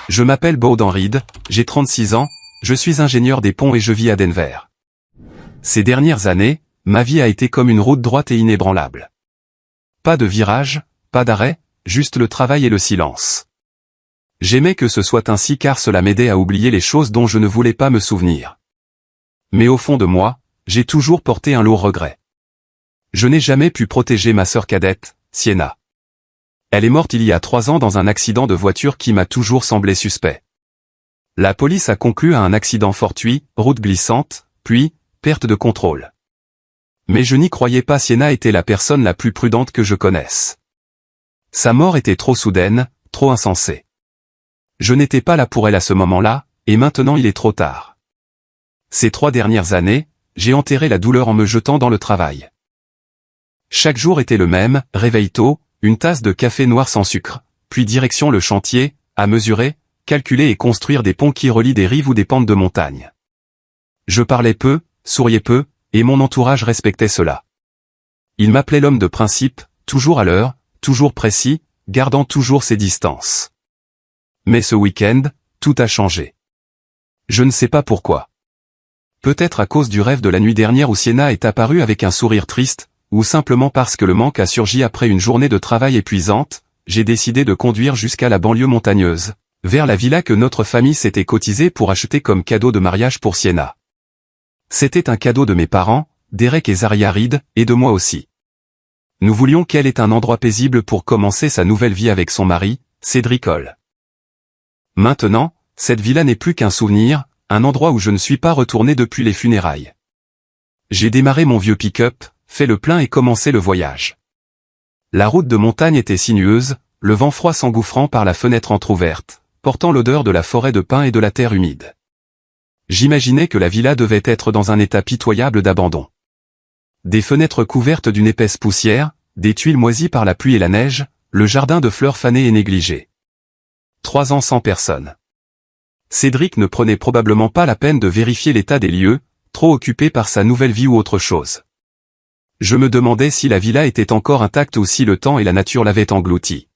Je m'appelle Bowden Reed, j'ai 36 ans, je suis ingénieur des ponts et je vis à Denver. Ces dernières années, ma vie a été comme une route droite et inébranlable. Pas de virage, pas d'arrêt, juste le travail et le silence. J'aimais que ce soit ainsi car cela m'aidait à oublier les choses dont je ne voulais pas me souvenir. Mais au fond de moi, j'ai toujours porté un lourd regret. Je n'ai jamais pu protéger ma sœur cadette, Sienna. Elle est morte il y a 3 ans dans un accident de voiture qui m'a toujours semblé suspect. La police a conclu à un accident fortuit, route glissante, puis, perte de contrôle. Mais je n'y croyais pas, Sienna était la personne la plus prudente que je connaisse. Sa mort était trop soudaine, trop insensée. Je n'étais pas là pour elle à ce moment-là, et maintenant il est trop tard. Ces 3 dernières années, j'ai enterré la douleur en me jetant dans le travail. Chaque jour était le même, réveil tôt, une tasse de café noir sans sucre, puis direction le chantier, à mesurer, calculer et construire des ponts qui relient des rives ou des pentes de montagne. Je parlais peu, souriais peu, et mon entourage respectait cela. Il m'appelait l'homme de principe, toujours à l'heure, toujours précis, gardant toujours ses distances. Mais ce week-end, tout a changé. Je ne sais pas pourquoi. Peut-être à cause du rêve de la nuit dernière où Sienna est apparue avec un sourire triste, ou simplement parce que le manque a surgi après une journée de travail épuisante, j'ai décidé de conduire jusqu'à la banlieue montagneuse, vers la villa que notre famille s'était cotisée pour acheter comme cadeau de mariage pour Sienna. C'était un cadeau de mes parents, Derek et Zaria Reed, et de moi aussi. Nous voulions qu'elle ait un endroit paisible pour commencer sa nouvelle vie avec son mari, Cedric Hall. Maintenant, cette villa n'est plus qu'un souvenir, un endroit où je ne suis pas retourné depuis les funérailles. J'ai démarré mon vieux pick-up, fait le plein et commencé le voyage. La route de montagne était sinueuse, le vent froid s'engouffrant par la fenêtre entr'ouverte, portant l'odeur de la forêt de pins et de la terre humide. J'imaginais que la villa devait être dans un état pitoyable d'abandon. Des fenêtres couvertes d'une épaisse poussière, des tuiles moisies par la pluie et la neige, le jardin de fleurs fanées et négligé. 3 ans sans personne. Cédric ne prenait probablement pas la peine de vérifier l'état des lieux, trop occupé par sa nouvelle vie ou autre chose. Je me demandais si la villa était encore intacte ou si le temps et la nature l'avaient engloutie.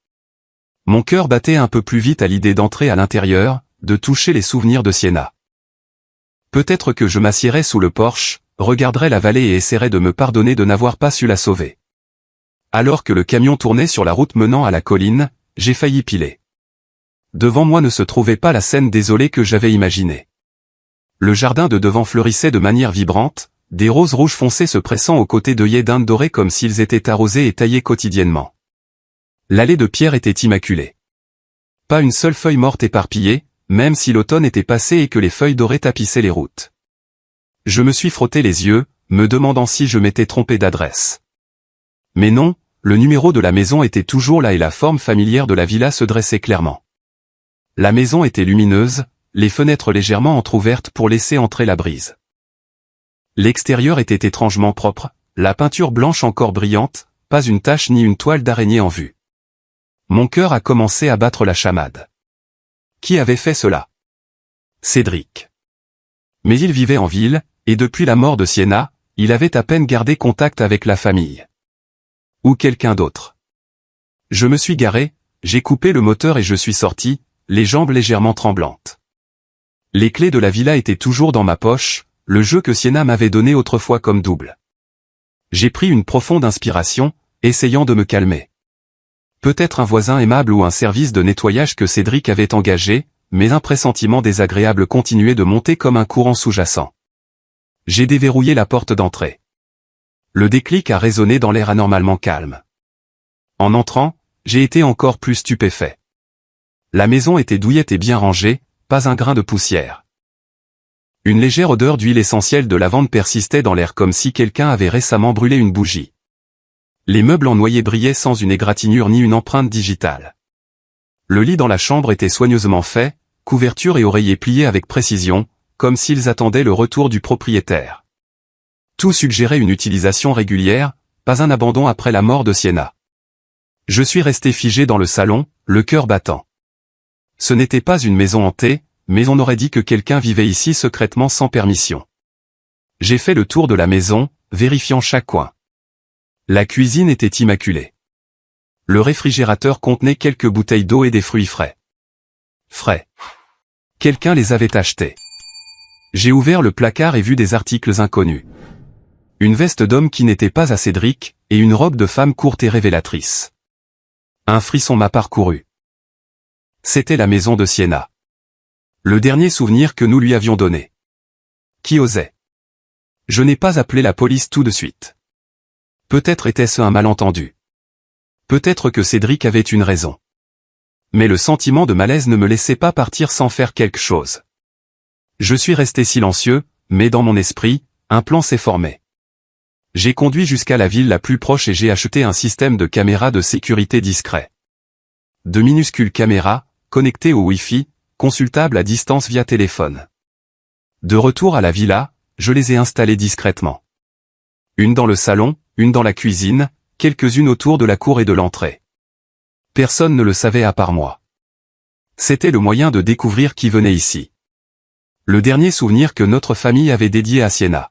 Mon cœur battait un peu plus vite à l'idée d'entrer à l'intérieur, de toucher les souvenirs de Sienna. Peut-être que je m'assiérais sous le porche, regarderais la vallée et essaierais de me pardonner de n'avoir pas su la sauver. Alors que le camion tournait sur la route menant à la colline, j'ai failli piler. Devant moi ne se trouvait pas la scène désolée que j'avais imaginée. Le jardin de devant fleurissait de manière vibrante, des roses rouges foncées se pressant aux côtés d'œillets d'Inde dorés comme s'ils étaient arrosés et taillés quotidiennement. L'allée de pierre était immaculée. Pas une seule feuille morte éparpillée, même si l'automne était passé et que les feuilles dorées tapissaient les routes. Je me suis frotté les yeux, me demandant si je m'étais trompé d'adresse. Mais non, le numéro de la maison était toujours là et la forme familière de la villa se dressait clairement. La maison était lumineuse, les fenêtres légèrement entr'ouvertes pour laisser entrer la brise. L'extérieur était étrangement propre, la peinture blanche encore brillante, pas une tache ni une toile d'araignée en vue. Mon cœur a commencé à battre la chamade. Qui avait fait cela? Cédric. Mais il vivait en ville, et depuis la mort de Sienna, il avait à peine gardé contact avec la famille. Ou quelqu'un d'autre. Je me suis garé, j'ai coupé le moteur et je suis sorti, les jambes légèrement tremblantes. Les clés de la villa étaient toujours dans ma poche, le jeu que Sienna m'avait donné autrefois comme double. J'ai pris une profonde inspiration, essayant de me calmer. Peut-être un voisin aimable ou un service de nettoyage que Cédric avait engagé, mais un pressentiment désagréable continuait de monter comme un courant sous-jacent. J'ai déverrouillé la porte d'entrée. Le déclic a résonné dans l'air anormalement calme. En entrant, j'ai été encore plus stupéfait. La maison était douillette et bien rangée, pas un grain de poussière. Une légère odeur d'huile essentielle de lavande persistait dans l'air comme si quelqu'un avait récemment brûlé une bougie. Les meubles en noyer brillaient sans une égratignure ni une empreinte digitale. Le lit dans la chambre était soigneusement fait, couverture et oreiller pliés avec précision, comme s'ils attendaient le retour du propriétaire. Tout suggérait une utilisation régulière, pas un abandon après la mort de Sienna. Je suis resté figé dans le salon, le cœur battant. Ce n'était pas une maison hantée, mais on aurait dit que quelqu'un vivait ici secrètement sans permission. J'ai fait le tour de la maison, vérifiant chaque coin. La cuisine était immaculée. Le réfrigérateur contenait quelques bouteilles d'eau et des fruits frais. frais. Quelqu'un les avait achetés. J'ai ouvert le placard et vu des articles inconnus. Une veste d'homme qui n'était pas à Cédric, et une robe de femme courte et révélatrice. Un frisson m'a parcouru. C'était la maison de Sienna. Le dernier souvenir que nous lui avions donné. Qui osait? Je n'ai pas appelé la police tout de suite. Peut-être était-ce un malentendu. Peut-être que Cédric avait une raison. Mais le sentiment de malaise ne me laissait pas partir sans faire quelque chose. Je suis resté silencieux, mais dans mon esprit, un plan s'est formé. J'ai conduit jusqu'à la ville la plus proche et j'ai acheté un système de caméras de sécurité discret. De minuscules caméras, connectées au Wi-Fi, consultables à distance via téléphone. De retour à la villa, je les ai installées discrètement. Une dans le salon, une dans la cuisine, quelques-unes autour de la cour et de l'entrée. Personne ne le savait à part moi. C'était le moyen de découvrir qui venait ici. Le dernier souvenir que notre famille avait dédié à Sienna.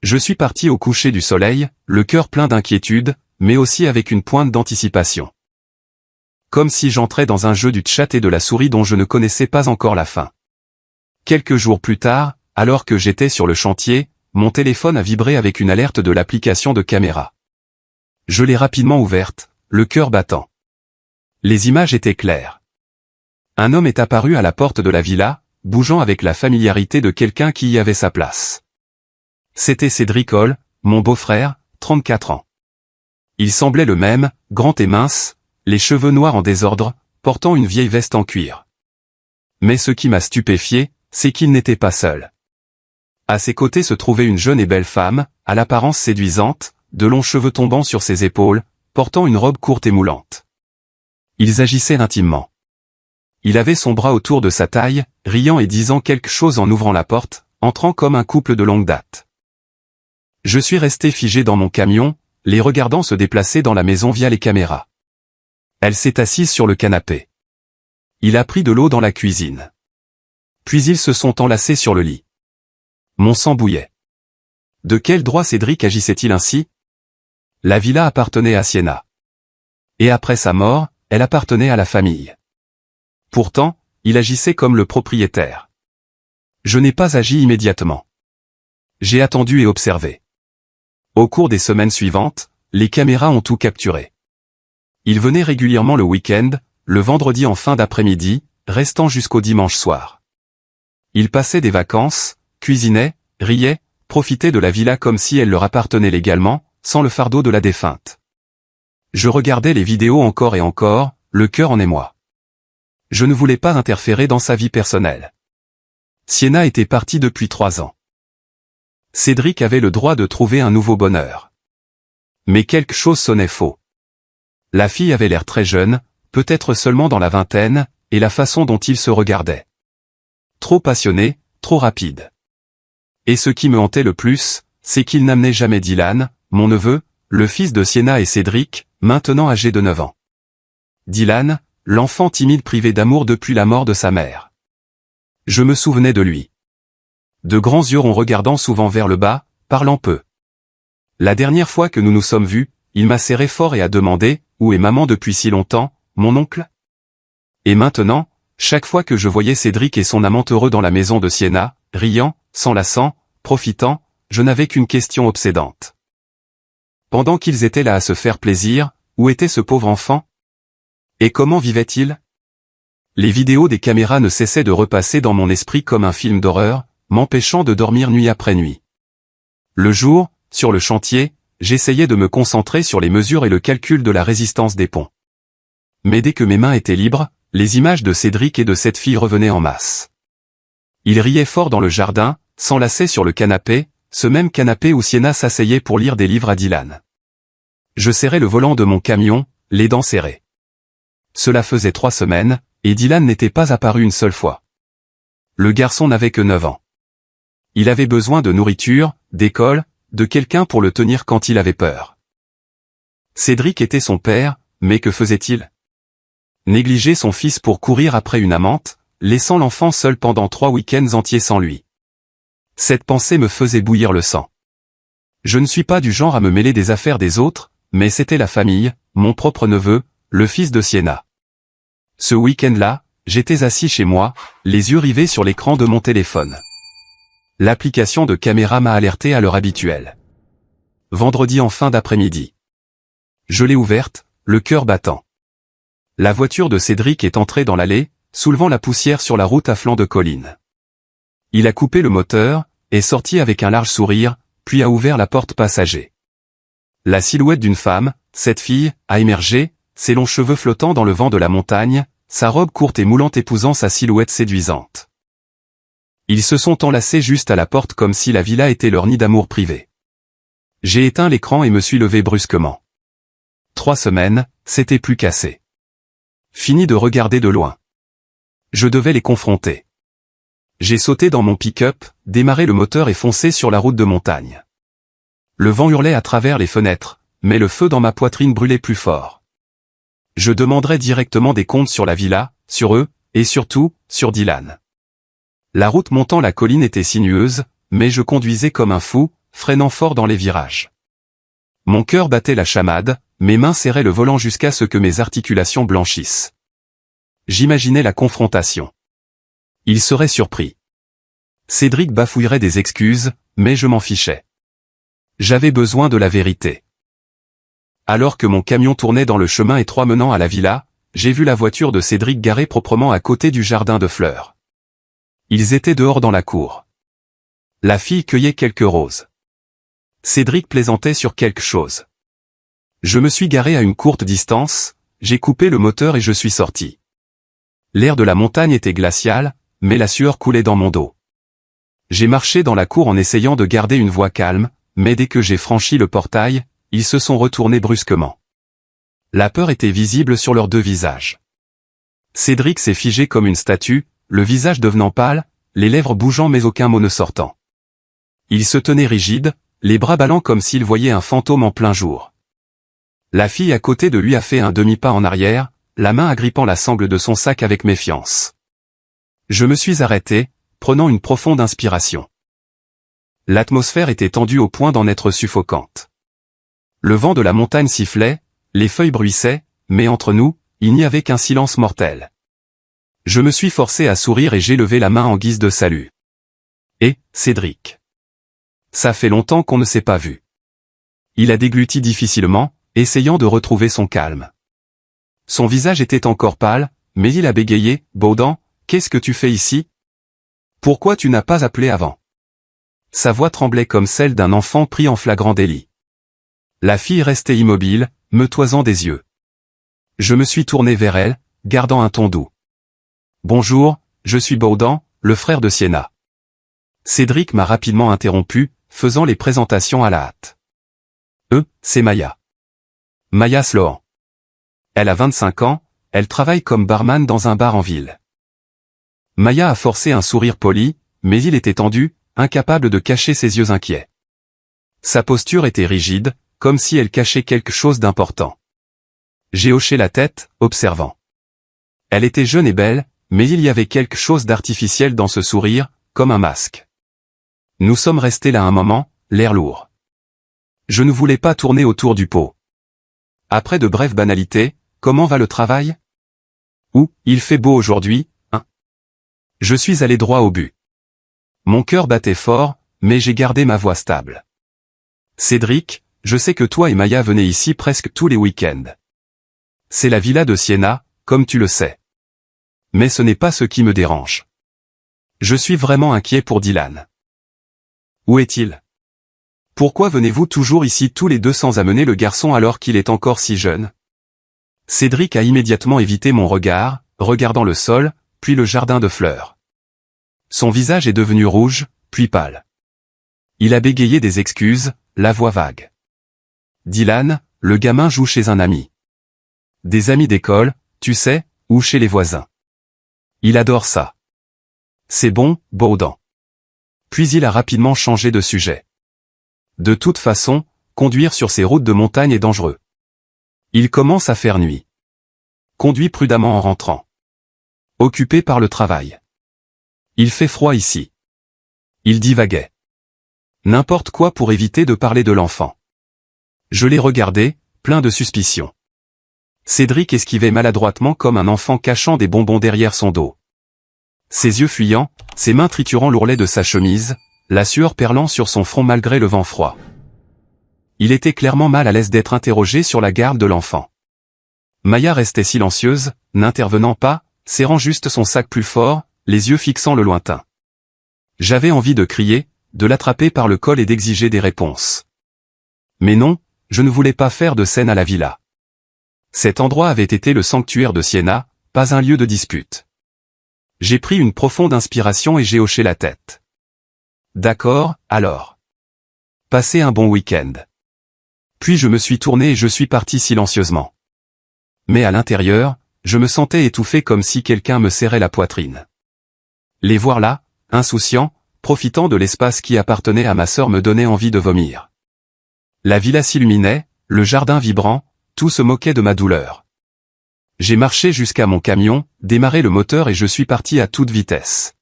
Je suis parti au coucher du soleil, le cœur plein d'inquiétude, mais aussi avec une pointe d'anticipation. Comme si j'entrais dans un jeu du chat et de la souris dont je ne connaissais pas encore la fin. Quelques jours plus tard, alors que j'étais sur le chantier, mon téléphone a vibré avec une alerte de l'application de caméra. Je l'ai rapidement ouverte, le cœur battant. Les images étaient claires. Un homme est apparu à la porte de la villa, bougeant avec la familiarité de quelqu'un qui y avait sa place. C'était Cédric Hall, mon beau-frère, 34 ans. Il semblait le même, grand et mince, les cheveux noirs en désordre, portant une vieille veste en cuir. Mais ce qui m'a stupéfié, c'est qu'il n'était pas seul. À ses côtés se trouvait une jeune et belle femme, à l'apparence séduisante, de longs cheveux tombant sur ses épaules, portant une robe courte et moulante. Ils agissaient intimement. Il avait son bras autour de sa taille, riant et disant quelque chose en ouvrant la porte, entrant comme un couple de longue date. Je suis resté figé dans mon camion, les regardant se déplacer dans la maison via les caméras. Elle s'est assise sur le canapé. Il a pris de l'eau dans la cuisine. Puis ils se sont enlacés sur le lit. Mon sang bouillait. De quel droit Cédric agissait-il ainsi? La villa appartenait à Sienna. Et après sa mort, elle appartenait à la famille. Pourtant, il agissait comme le propriétaire. Je n'ai pas agi immédiatement. J'ai attendu et observé. Au cours des semaines suivantes, les caméras ont tout capturé. Il venait régulièrement le week-end, le vendredi en fin d'après-midi, restant jusqu'au dimanche soir. Il passait des vacances, cuisinait, riait, profitait de la villa comme si elle leur appartenait légalement, sans le fardeau de la défunte. Je regardais les vidéos encore et encore, le cœur en émoi. Je ne voulais pas interférer dans sa vie personnelle. Sienna était partie depuis 3 ans. Cédric avait le droit de trouver un nouveau bonheur. Mais quelque chose sonnait faux. La fille avait l'air très jeune, peut-être seulement dans la vingtaine, et la façon dont il se regardait. Trop passionné, trop rapide. Et ce qui me hantait le plus, c'est qu'il n'amenait jamais Dylan, mon neveu, le fils de Sienna et Cédric, maintenant âgé de 9 ans. Dylan, l'enfant timide privé d'amour depuis la mort de sa mère. Je me souvenais de lui. De grands yeux ronds regardant souvent vers le bas, parlant peu. La dernière fois que nous nous sommes vus, il m'a serré fort et a demandé « Où est maman depuis si longtemps, mon oncle ?» Et maintenant, chaque fois que je voyais Cédric et son amante heureux dans la maison de Sienna, riant, s'enlaçant, profitant, je n'avais qu'une question obsédante. Pendant qu'ils étaient là à se faire plaisir, où était ce pauvre enfant? Et comment vivait-il? Les vidéos des caméras ne cessaient de repasser dans mon esprit comme un film d'horreur, m'empêchant de dormir nuit après nuit. Le jour, sur le chantier, j'essayais de me concentrer sur les mesures et le calcul de la résistance des ponts. Mais dès que mes mains étaient libres, les images de Cédric et de cette fille revenaient en masse. Il riait fort dans le jardin, s'enlaçait sur le canapé, ce même canapé où Sienna s'asseyait pour lire des livres à Dylan. Je serrais le volant de mon camion, les dents serrées. Cela faisait 3 semaines, et Dylan n'était pas apparu une seule fois. Le garçon n'avait que 9 ans. Il avait besoin de nourriture, d'école, de quelqu'un pour le tenir quand il avait peur. Cédric était son père, mais que faisait-il? Négliger son fils pour courir après une amante, laissant l'enfant seul pendant 3 week-ends entiers sans lui. Cette pensée me faisait bouillir le sang. Je ne suis pas du genre à me mêler des affaires des autres, mais c'était la famille, mon propre neveu, le fils de Sienna. Ce week-end-là, j'étais assis chez moi, les yeux rivés sur l'écran de mon téléphone. L'application de caméra m'a alerté à l'heure habituelle. Vendredi en fin d'après-midi. Je l'ai ouverte, le cœur battant. La voiture de Cédric est entrée dans l'allée, soulevant la poussière sur la route à flanc de colline. Il a coupé le moteur, est sorti avec un large sourire, puis a ouvert la porte passager. La silhouette d'une femme, cette fille, a émergé, ses longs cheveux flottant dans le vent de la montagne, sa robe courte et moulante épousant sa silhouette séduisante. Ils se sont enlacés juste à la porte comme si la villa était leur nid d'amour privé. J'ai éteint l'écran et me suis levé brusquement. 3 semaines, c'était plus cassé. Fini de regarder de loin. Je devais les confronter. J'ai sauté dans mon pick-up, démarré le moteur et foncé sur la route de montagne. Le vent hurlait à travers les fenêtres, mais le feu dans ma poitrine brûlait plus fort. Je demanderai directement des comptes sur la villa, sur eux, et surtout, sur Dylan. La route montant la colline était sinueuse, mais je conduisais comme un fou, freinant fort dans les virages. Mon cœur battait la chamade, mes mains serraient le volant jusqu'à ce que mes articulations blanchissent. J'imaginais la confrontation. Il serait surpris. Cédric bafouillerait des excuses, mais je m'en fichais. J'avais besoin de la vérité. Alors que mon camion tournait dans le chemin étroit menant à la villa, j'ai vu la voiture de Cédric garée proprement à côté du jardin de fleurs. Ils étaient dehors dans la cour. La fille cueillait quelques roses. Cédric plaisantait sur quelque chose. Je me suis garé à une courte distance, j'ai coupé le moteur et je suis sorti. L'air de la montagne était glacial, mais la sueur coulait dans mon dos. J'ai marché dans la cour en essayant de garder une voix calme, mais dès que j'ai franchi le portail, ils se sont retournés brusquement. La peur était visible sur leurs 2 visages. Cédric s'est figé comme une statue, le visage devenant pâle, les lèvres bougeant mais aucun mot ne sortant. Il se tenait rigide, les bras ballants comme s'il voyait un fantôme en plein jour. La fille à côté de lui a fait un demi-pas en arrière, la main agrippant la sangle de son sac avec méfiance. Je me suis arrêté, prenant une profonde inspiration. L'atmosphère était tendue au point d'en être suffocante. Le vent de la montagne sifflait, les feuilles bruissaient, mais entre nous, il n'y avait qu'un silence mortel. Je me suis forcé à sourire et j'ai levé la main en guise de salut. Et, Cédric. Ça fait longtemps qu'on ne s'est pas vu. Il a dégluti difficilement, essayant de retrouver son calme. Son visage était encore pâle, mais il a bégayé, « Baudin, qu'est-ce que tu fais ici? Pourquoi tu n'as pas appelé avant ?» Sa voix tremblait comme celle d'un enfant pris en flagrant délit. La fille restait immobile, me toisant des yeux. Je me suis tourné vers elle, gardant un ton doux. « Bonjour, je suis Baudin, le frère de Sienna. » Cédric m'a rapidement interrompu, faisant les présentations à la hâte. « C'est Maya. Maya Sloan. Elle a 25 ans, elle travaille comme barman dans un bar en ville. » Maya a forcé un sourire poli, mais il était tendu, incapable de cacher ses yeux inquiets. Sa posture était rigide, comme si elle cachait quelque chose d'important. J'ai hoché la tête, observant. Elle était jeune et belle, mais il y avait quelque chose d'artificiel dans ce sourire, comme un masque. Nous sommes restés là un moment, l'air lourd. Je ne voulais pas tourner autour du pot. Après de brèves banalités, comment va le travail? Ou, il fait beau aujourd'hui, hein? Je suis allé droit au but. Mon cœur battait fort, mais j'ai gardé ma voix stable. Cédric, je sais que toi et Maya venez ici presque tous les week-ends. C'est la villa de Sienna, comme tu le sais. Mais ce n'est pas ce qui me dérange. Je suis vraiment inquiet pour Dylan. Où est-il? Pourquoi venez-vous toujours ici tous les deux sans amener le garçon alors qu'il est encore si jeune? Cédric a immédiatement évité mon regard, regardant le sol, puis le jardin de fleurs. Son visage est devenu rouge, puis pâle. Il a bégayé des excuses, la voix vague. Dylan, le gamin joue chez un ami. Des amis d'école, tu sais, ou chez les voisins. Il adore ça. C'est bon, Baudin. Puis il a rapidement changé de sujet. De toute façon, conduire sur ces routes de montagne est dangereux. Il commence à faire nuit. Conduis prudemment en rentrant. Occupé par le travail. Il fait froid ici. Il divaguait. N'importe quoi pour éviter de parler de l'enfant. Je l'ai regardé, plein de suspicion. Cédric esquivait maladroitement comme un enfant cachant des bonbons derrière son dos. Ses yeux fuyants, ses mains triturant l'ourlet de sa chemise, la sueur perlant sur son front malgré le vent froid. Il était clairement mal à l'aise d'être interrogé sur la garde de l'enfant. Maya restait silencieuse, n'intervenant pas, serrant juste son sac plus fort, les yeux fixant le lointain. J'avais envie de crier, de l'attraper par le col et d'exiger des réponses. Mais non, je ne voulais pas faire de scène à la villa. Cet endroit avait été le sanctuaire de Sienna, pas un lieu de dispute. J'ai pris une profonde inspiration et j'ai hoché la tête. D'accord, alors. Passez un bon week-end. Puis je me suis tourné et je suis parti silencieusement. Mais à l'intérieur, je me sentais étouffé comme si quelqu'un me serrait la poitrine. Les voir là, insouciants, profitant de l'espace qui appartenait à ma sœur me donnait envie de vomir. La villa s'illuminait, le jardin vibrant, tout se moquait de ma douleur. J'ai marché jusqu'à mon camion, démarré le moteur et je suis parti à toute vitesse.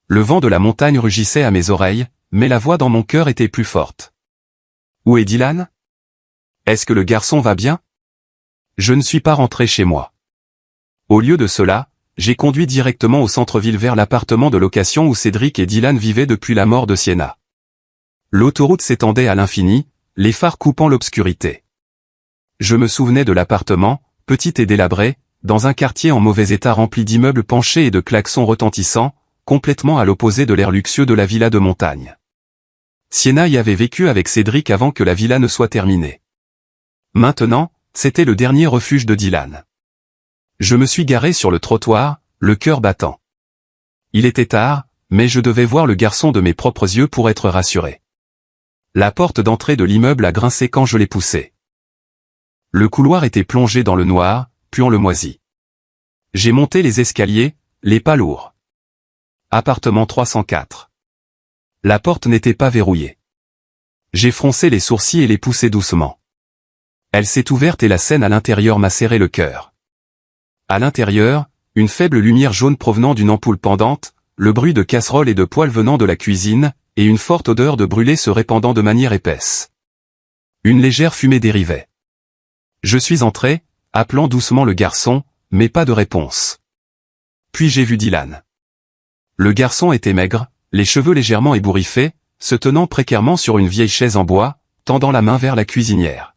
Le vent de la montagne rugissait à mes oreilles, mais la voix dans mon cœur était plus forte. Où est Dylan? Est-ce que le garçon va bien? Je ne suis pas rentré chez moi. Au lieu de cela, j'ai conduit directement au centre-ville vers l'appartement de location où Cédric et Dylan vivaient depuis la mort de Sienna. L'autoroute s'étendait à l'infini, les phares coupant l'obscurité. Je me souvenais de l'appartement, petit et délabré, dans un quartier en mauvais état rempli d'immeubles penchés et de klaxons retentissants, complètement à l'opposé de l'air luxueux de la villa de montagne. Sienna y avait vécu avec Cédric avant que la villa ne soit terminée. Maintenant, c'était le dernier refuge de Dylan. Je me suis garé sur le trottoir, le cœur battant. Il était tard, mais je devais voir le garçon de mes propres yeux pour être rassuré. La porte d'entrée de l'immeuble a grincé quand je l'ai poussée. Le couloir était plongé dans le noir, puant le moisi. J'ai monté les escaliers, les pas lourds. Appartement 304. La porte n'était pas verrouillée. J'ai froncé les sourcils et les poussé doucement. Elle s'est ouverte et la scène à l'intérieur m'a serré le cœur. À l'intérieur, une faible lumière jaune provenant d'une ampoule pendante, le bruit de casseroles et de poêles venant de la cuisine, et une forte odeur de brûlé se répandant de manière épaisse. Une légère fumée dérivait. Je suis entré, appelant doucement le garçon, mais pas de réponse. Puis j'ai vu Dylan. Le garçon était maigre, les cheveux légèrement ébouriffés, se tenant précairement sur une vieille chaise en bois, tendant la main vers la cuisinière.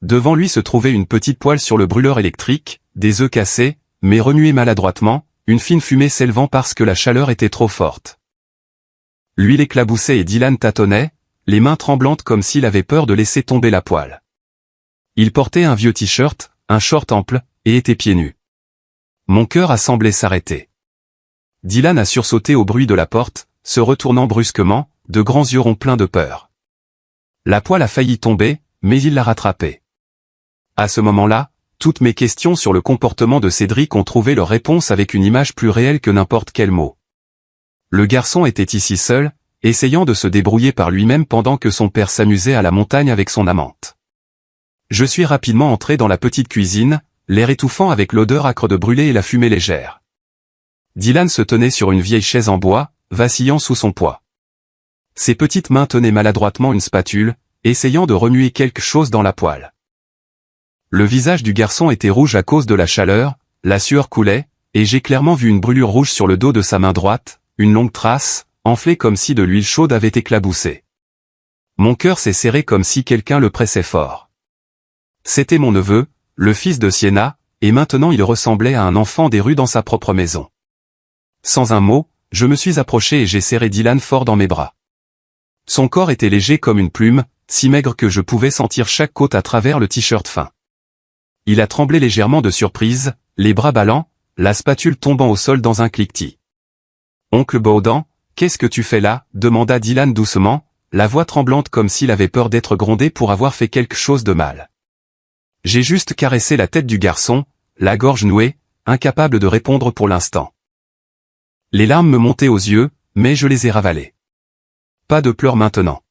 Devant lui se trouvait une petite poêle sur le brûleur électrique, des œufs cassés, mais remués maladroitement, une fine fumée s'élevant parce que la chaleur était trop forte. L'huile éclaboussait et Dylan tâtonnait, les mains tremblantes comme s'il avait peur de laisser tomber la poêle. Il portait un vieux t-shirt, un short ample, et était pieds nus. Mon cœur a semblé s'arrêter. Dylan a sursauté au bruit de la porte, se retournant brusquement, de grands yeux ronds pleins de peur. La poêle a failli tomber, mais il l'a rattrapée. À ce moment-là, toutes mes questions sur le comportement de Cédric ont trouvé leur réponse avec une image plus réelle que n'importe quel mot. Le garçon était ici seul, essayant de se débrouiller par lui-même pendant que son père s'amusait à la montagne avec son amante. Je suis rapidement entré dans la petite cuisine, l'air étouffant avec l'odeur âcre de brûlé et la fumée légère. Dylan se tenait sur une vieille chaise en bois, vacillant sous son poids. Ses petites mains tenaient maladroitement une spatule, essayant de remuer quelque chose dans la poêle. Le visage du garçon était rouge à cause de la chaleur, la sueur coulait, et j'ai clairement vu une brûlure rouge sur le dos de sa main droite, une longue trace, enflée comme si de l'huile chaude avait éclaboussé. Mon cœur s'est serré comme si quelqu'un le pressait fort. C'était mon neveu, le fils de Sienna, et maintenant il ressemblait à un enfant des rues dans sa propre maison. Sans un mot, je me suis approché et j'ai serré Dylan fort dans mes bras. Son corps était léger comme une plume, si maigre que je pouvais sentir chaque côte à travers le t-shirt fin. Il a tremblé légèrement de surprise, les bras ballants, la spatule tombant au sol dans un cliquetis. « Oncle Baudin, qu'est-ce que tu fais là ?» demanda Dylan doucement, la voix tremblante comme s'il avait peur d'être grondé pour avoir fait quelque chose de mal. J'ai juste caressé la tête du garçon, la gorge nouée, incapable de répondre pour l'instant. Les larmes me montaient aux yeux, mais je les ai ravalées. Pas de pleurs maintenant.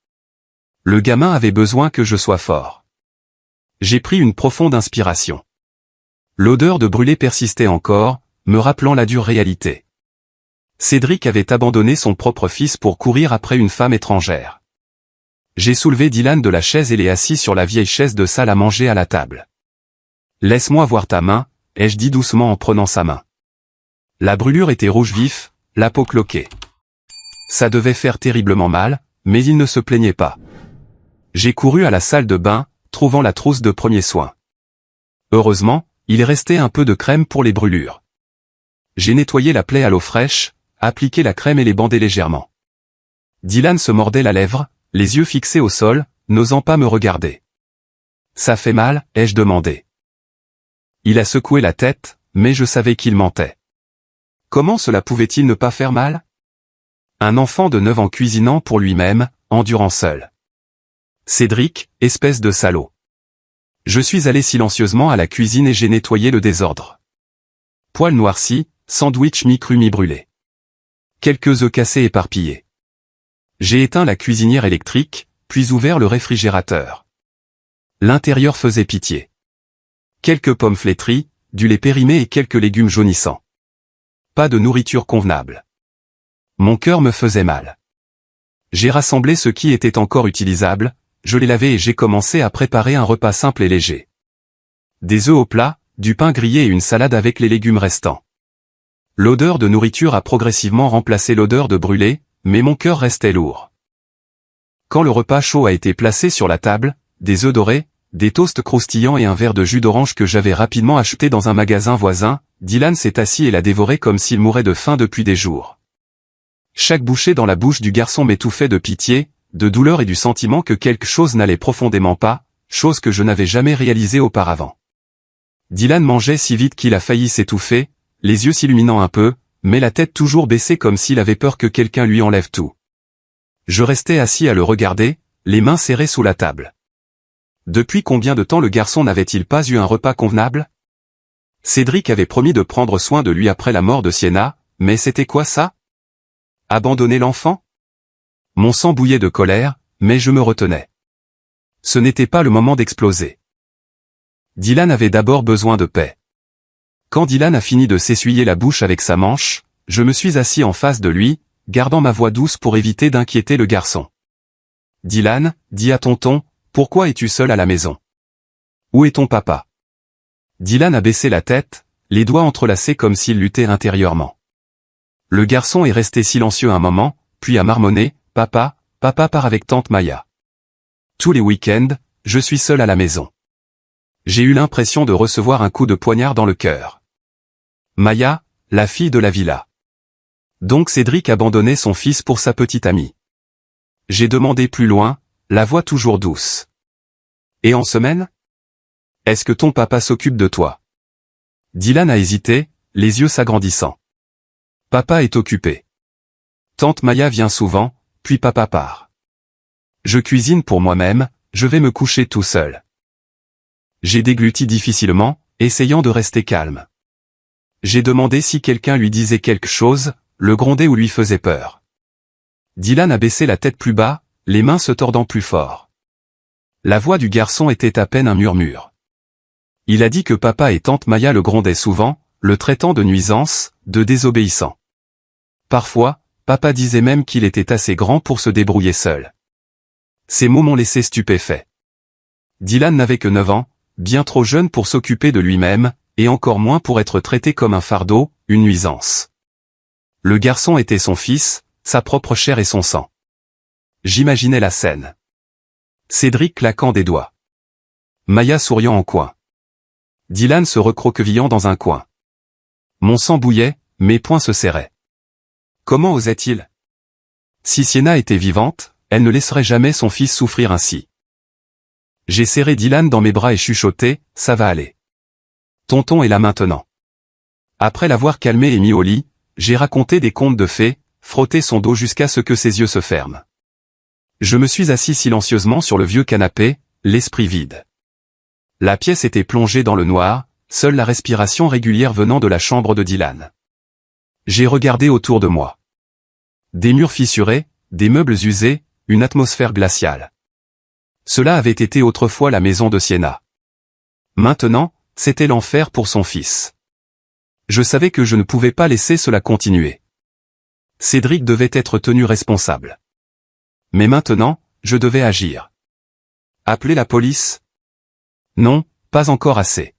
Le gamin avait besoin que je sois fort. J'ai pris une profonde inspiration. L'odeur de brûlé persistait encore, me rappelant la dure réalité. Cédric avait abandonné son propre fils pour courir après une femme étrangère. J'ai soulevé Dylan de la chaise et l'ai assis sur la vieille chaise de salle à manger à la table. Laisse-moi voir ta main, ai-je dit doucement en prenant sa main. La brûlure était rouge vif, la peau cloquée. Ça devait faire terriblement mal, mais il ne se plaignait pas. J'ai couru à la salle de bain, trouvant la trousse de premiers soins. Heureusement, il restait un peu de crème pour les brûlures. J'ai nettoyé la plaie à l'eau fraîche, appliqué la crème et les bandé légèrement. Dylan se mordait la lèvre, les yeux fixés au sol, n'osant pas me regarder. « Ça fait mal ?» ai-je demandé. Il a secoué la tête, mais je savais qu'il mentait. Comment cela pouvait-il ne pas faire mal? Un enfant de 9 ans cuisinant pour lui-même, endurant seul. Cédric, espèce de salaud. Je suis allé silencieusement à la cuisine et j'ai nettoyé le désordre. Poêle noirci, sandwich mi-cru mi-brûlé. Quelques œufs cassés éparpillés. J'ai éteint la cuisinière électrique, puis ouvert le réfrigérateur. L'intérieur faisait pitié. Quelques pommes flétries, du lait périmé et quelques légumes jaunissants. Pas de nourriture convenable. Mon cœur me faisait mal. J'ai rassemblé ce qui était encore utilisable, je l'ai lavé et j'ai commencé à préparer un repas simple et léger. Des œufs au plat, du pain grillé et une salade avec les légumes restants. L'odeur de nourriture a progressivement remplacé l'odeur de brûlé, mais mon cœur restait lourd. Quand le repas chaud a été placé sur la table, des œufs dorés, des toasts croustillants et un verre de jus d'orange que j'avais rapidement acheté dans un magasin voisin, Dylan s'est assis et l'a dévoré comme s'il mourait de faim depuis des jours. Chaque bouchée dans la bouche du garçon m'étouffait de pitié, de douleur et du sentiment que quelque chose n'allait profondément pas, chose que je n'avais jamais réalisée auparavant. Dylan mangeait si vite qu'il a failli s'étouffer, les yeux s'illuminant un peu, mais la tête toujours baissée comme s'il avait peur que quelqu'un lui enlève tout. Je restais assis à le regarder, les mains serrées sous la table. Depuis combien de temps le garçon n'avait-il pas eu un repas convenable? Cédric avait promis de prendre soin de lui après la mort de Sienna, mais c'était quoi ça? Abandonner l'enfant? Mon sang bouillait de colère, mais je me retenais. Ce n'était pas le moment d'exploser. Dylan avait d'abord besoin de paix. Quand Dylan a fini de s'essuyer la bouche avec sa manche, je me suis assis en face de lui, gardant ma voix douce pour éviter d'inquiéter le garçon. Dylan, dis à tonton, pourquoi es-tu seul à la maison? Où est ton papa? Dylan a baissé la tête, les doigts entrelacés comme s'il luttait intérieurement. Le garçon est resté silencieux un moment, puis a marmonné, « Papa, papa part avec tante Maya. Tous les week-ends, je suis seul à la maison. » J'ai eu l'impression de recevoir un coup de poignard dans le cœur. Maya, la fille de la villa. Donc Cédric abandonnait son fils pour sa petite amie. J'ai demandé plus loin, la voix toujours douce. Et en semaine? Est-ce que ton papa s'occupe de toi? Dylan a hésité, les yeux s'agrandissant. Papa est occupé. Tante Maya vient souvent, puis papa part. Je cuisine pour moi-même, je vais me coucher tout seul. J'ai dégluti difficilement, essayant de rester calme. J'ai demandé si quelqu'un lui disait quelque chose, le grondait ou lui faisait peur. Dylan a baissé la tête plus bas, les mains se tordant plus fort. La voix du garçon était à peine un murmure. Il a dit que papa et tante Maya le grondaient souvent, le traitant de nuisance, de désobéissant. Parfois, papa disait même qu'il était assez grand pour se débrouiller seul. Ces mots m'ont laissé stupéfait. Dylan n'avait que 9 ans, bien trop jeune pour s'occuper de lui-même, et encore moins pour être traité comme un fardeau, une nuisance. Le garçon était son fils, sa propre chair et son sang. J'imaginais la scène. Cédric claquant des doigts. Maya souriant en coin. Dylan se recroquevillant dans un coin. Mon sang bouillait, mes poings se serraient. Comment osait-il? Si Sienna était vivante, elle ne laisserait jamais son fils souffrir ainsi. J'ai serré Dylan dans mes bras et chuchoté, ça va aller. Tonton est là maintenant. Après l'avoir calmé et mis au lit, j'ai raconté des contes de fées, frotté son dos jusqu'à ce que ses yeux se ferment. Je me suis assis silencieusement sur le vieux canapé, l'esprit vide. La pièce était plongée dans le noir, seule la respiration régulière venant de la chambre de Dylan. J'ai regardé autour de moi. Des murs fissurés, des meubles usés, une atmosphère glaciale. Cela avait été autrefois la maison de Sienna. Maintenant, c'était l'enfer pour son fils. Je savais que je ne pouvais pas laisser cela continuer. Cédric devait être tenu responsable. Mais maintenant, je devais agir. Appeler la police? Non, pas encore assez.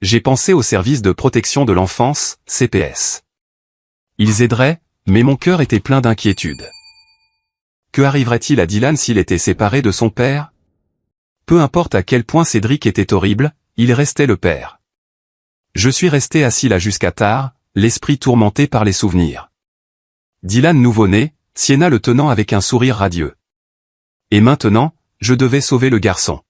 J'ai pensé au service de protection de l'enfance, CPS. Ils aideraient, mais mon cœur était plein d'inquiétude. Que arriverait-il à Dylan s'il était séparé de son père? Peu importe à quel point Cédric était horrible, il restait le père. Je suis resté assis là jusqu'à tard, l'esprit tourmenté par les souvenirs. Dylan nouveau-né, Sienna le tenant avec un sourire radieux. Et maintenant, je devais sauver le garçon.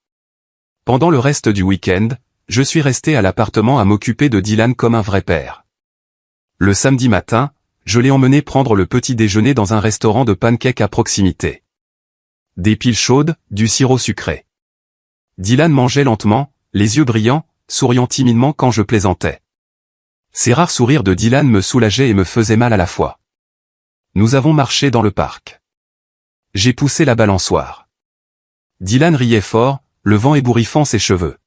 Pendant le reste du week-end, je suis resté à l'appartement à m'occuper de Dylan comme un vrai père. Le samedi matin, je l'ai emmené prendre le petit déjeuner dans un restaurant de pancakes à proximité. Des piles chaudes, du sirop sucré. Dylan mangeait lentement, les yeux brillants, souriant timidement quand je plaisantais. Ces rares sourires de Dylan me soulageaient et me faisaient mal à la fois. Nous avons marché dans le parc. J'ai poussé la balançoire. Dylan riait fort, le vent ébouriffant ses cheveux.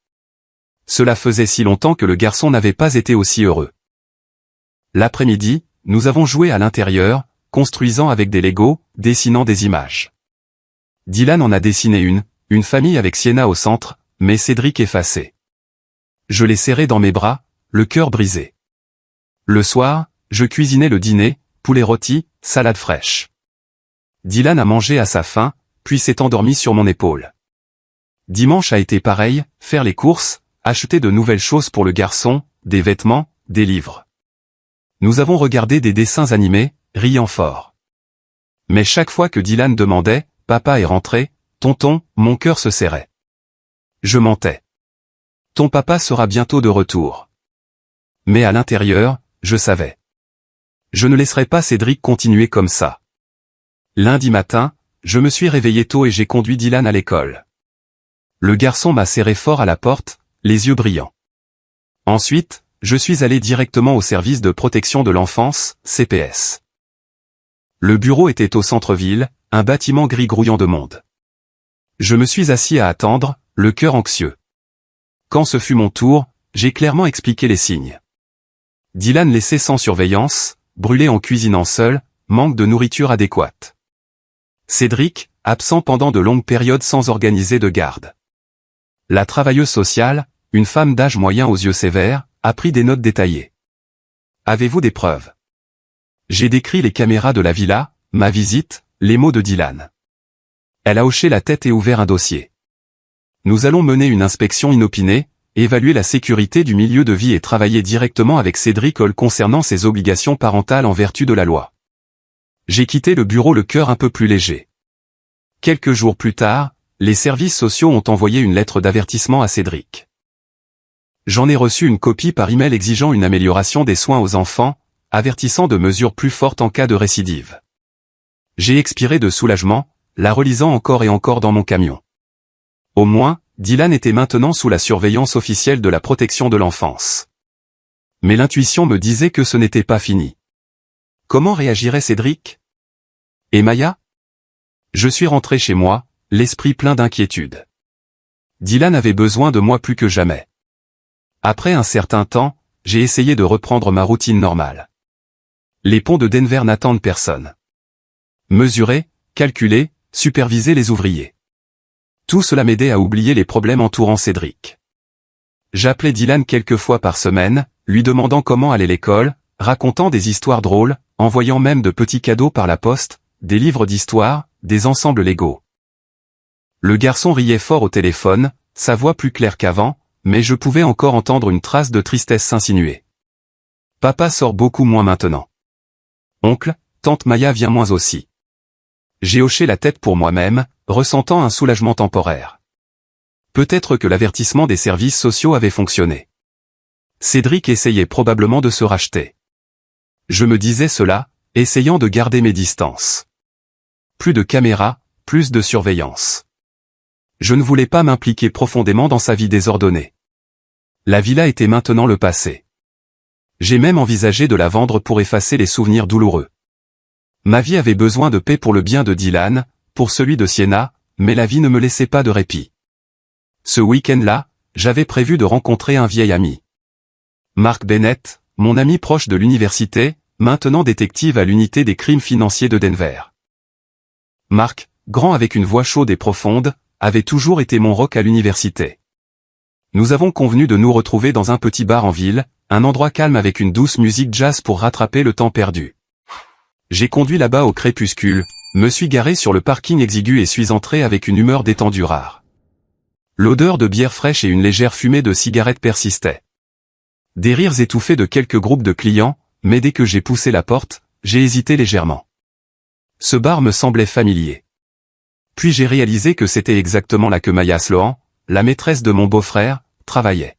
Cela faisait si longtemps que le garçon n'avait pas été aussi heureux. L'après-midi, nous avons joué à l'intérieur, construisant avec des Legos, dessinant des images. Dylan en a dessiné une famille avec Sienna au centre, mais Cédric effacé. Je l'ai serré dans mes bras, le cœur brisé. Le soir, je cuisinais le dîner, poulet rôti, salade fraîche. Dylan a mangé à sa faim, puis s'est endormi sur mon épaule. Dimanche a été pareil, faire les courses, acheter de nouvelles choses pour le garçon, des vêtements, des livres. Nous avons regardé des dessins animés, riant fort. Mais chaque fois que Dylan demandait « Papa est rentré »,« Tonton », mon cœur se serrait. Je mentais. Ton papa sera bientôt de retour. Mais à l'intérieur, je savais. Je ne laisserai pas Cédric continuer comme ça. Lundi matin, je me suis réveillé tôt et j'ai conduit Dylan à l'école. Le garçon m'a serré fort à la porte, les yeux brillants. Ensuite, je suis allé directement au service de protection de l'enfance, CPS. Le bureau était au centre-ville, un bâtiment gris grouillant de monde. Je me suis assis à attendre, le cœur anxieux. Quand ce fut mon tour, j'ai clairement expliqué les signes. Dylan laissé sans surveillance, brûlé en cuisinant seul, manque de nourriture adéquate. Cédric, absent pendant de longues périodes sans organiser de garde. La travailleuse sociale, une femme d'âge moyen aux yeux sévères, a pris des notes détaillées. Avez-vous des preuves? J'ai décrit les caméras de la villa, ma visite, les mots de Dylan. Elle a hoché la tête et ouvert un dossier. Nous allons mener une inspection inopinée, évaluer la sécurité du milieu de vie et travailler directement avec Cédric Hall concernant ses obligations parentales en vertu de la loi. J'ai quitté le bureau le cœur un peu plus léger. Quelques jours plus tard, les services sociaux ont envoyé une lettre d'avertissement à Cédric. J'en ai reçu une copie par email exigeant une amélioration des soins aux enfants, avertissant de mesures plus fortes en cas de récidive. J'ai expiré de soulagement, la relisant encore et encore dans mon camion. Au moins, Dylan était maintenant sous la surveillance officielle de la protection de l'enfance. Mais l'intuition me disait que ce n'était pas fini. Comment réagirait Cédric? Et Maya? Je suis rentré chez moi, l'esprit plein d'inquiétude. Dylan avait besoin de moi plus que jamais. Après un certain temps, j'ai essayé de reprendre ma routine normale. Les ponts de Denver n'attendent personne. Mesurer, calculer, superviser les ouvriers. Tout cela m'aidait à oublier les problèmes entourant Cédric. J'appelais Dylan quelques fois par semaine, lui demandant comment allait l'école, racontant des histoires drôles, envoyant même de petits cadeaux par la poste, des livres d'histoire, des ensembles Lego. Le garçon riait fort au téléphone, sa voix plus claire qu'avant, mais je pouvais encore entendre une trace de tristesse s'insinuer. Papa sort beaucoup moins maintenant. Oncle, tante Maya vient moins aussi. J'ai hoché la tête pour moi-même, ressentant un soulagement temporaire. Peut-être que l'avertissement des services sociaux avait fonctionné. Cédric essayait probablement de se racheter. Je me disais cela, essayant de garder mes distances. Plus de caméras, plus de surveillance. Je ne voulais pas m'impliquer profondément dans sa vie désordonnée. La villa était maintenant le passé. J'ai même envisagé de la vendre pour effacer les souvenirs douloureux. Ma vie avait besoin de paix pour le bien de Dylan, pour celui de Sienna, mais la vie ne me laissait pas de répit. Ce week-end-là, j'avais prévu de rencontrer un vieil ami. Mark Bennett, mon ami proche de l'université, maintenant détective à l'unité des crimes financiers de Denver. Mark, grand avec une voix chaude et profonde, avait toujours été mon rock à l'université. Nous avons convenu de nous retrouver dans un petit bar en ville, un endroit calme avec une douce musique jazz pour rattraper le temps perdu. J'ai conduit là-bas au crépuscule, me suis garé sur le parking exigu et suis entré avec une humeur détendue rare. L'odeur de bière fraîche et une légère fumée de cigarette persistaient. Des rires étouffés de quelques groupes de clients, mais dès que j'ai poussé la porte, j'ai hésité légèrement. Ce bar me semblait familier. Puis j'ai réalisé que c'était exactement là que Maya Sloan, la maîtresse de mon beau-frère, travaillait.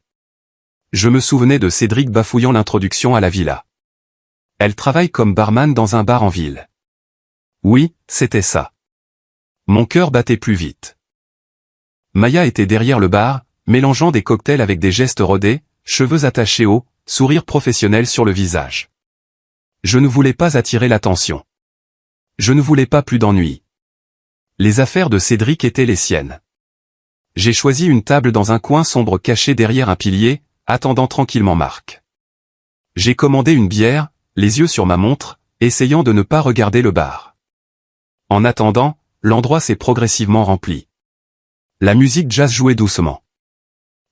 Je me souvenais de Cédric bafouillant l'introduction à la villa. Elle travaille comme barman dans un bar en ville. Oui, c'était ça. Mon cœur battait plus vite. Maya était derrière le bar, mélangeant des cocktails avec des gestes rodés, cheveux attachés haut, sourire professionnel sur le visage. Je ne voulais pas attirer l'attention. Je ne voulais pas plus d'ennui. Les affaires de Cédric étaient les siennes. J'ai choisi une table dans un coin sombre caché derrière un pilier, attendant tranquillement Marc. J'ai commandé une bière, les yeux sur ma montre, essayant de ne pas regarder le bar. En attendant, l'endroit s'est progressivement rempli. La musique jazz jouait doucement.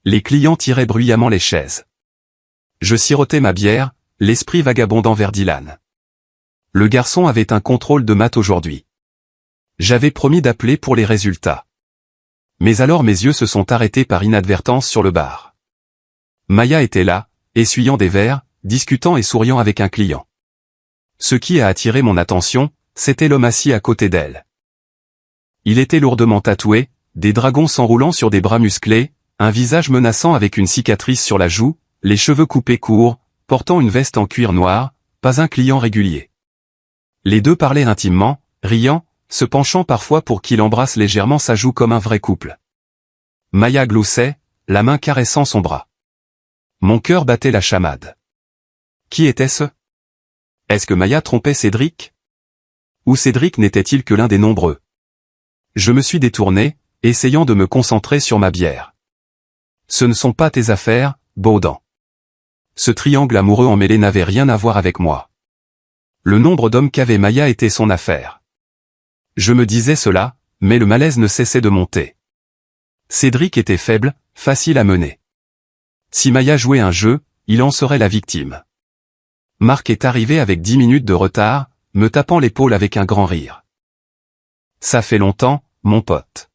Les clients tiraient bruyamment les chaises. Je sirotais ma bière, l'esprit vagabondant vers Dylan. Le garçon avait un contrôle de maths aujourd'hui. J'avais promis d'appeler pour les résultats. Mais alors mes yeux se sont arrêtés par inadvertance sur le bar. Maya était là, essuyant des verres, discutant et souriant avec un client. Ce qui a attiré mon attention, c'était l'homme assis à côté d'elle. Il était lourdement tatoué, des dragons s'enroulant sur des bras musclés, un visage menaçant avec une cicatrice sur la joue, les cheveux coupés courts, portant une veste en cuir noir, pas un client régulier. Les deux parlaient intimement, riant, se penchant parfois pour qu'il embrasse légèrement sa joue comme un vrai couple. Maya gloussait, la main caressant son bras. Mon cœur battait la chamade. Qui était-ce? Est-ce que Maya trompait Cédric? Ou Cédric n'était-il que l'un des nombreux? Je me suis détourné, essayant de me concentrer sur ma bière. Ce ne sont pas tes affaires, Baudan. Ce triangle amoureux emmêlé n'avait rien à voir avec moi. Le nombre d'hommes qu'avait Maya était son affaire. Je me disais cela, mais le malaise ne cessait de monter. Cédric était faible, facile à mener. Si Maya jouait un jeu, il en serait la victime. Marc est arrivé avec 10 minutes de retard, me tapant l'épaule avec un grand rire. Ça fait longtemps, mon pote.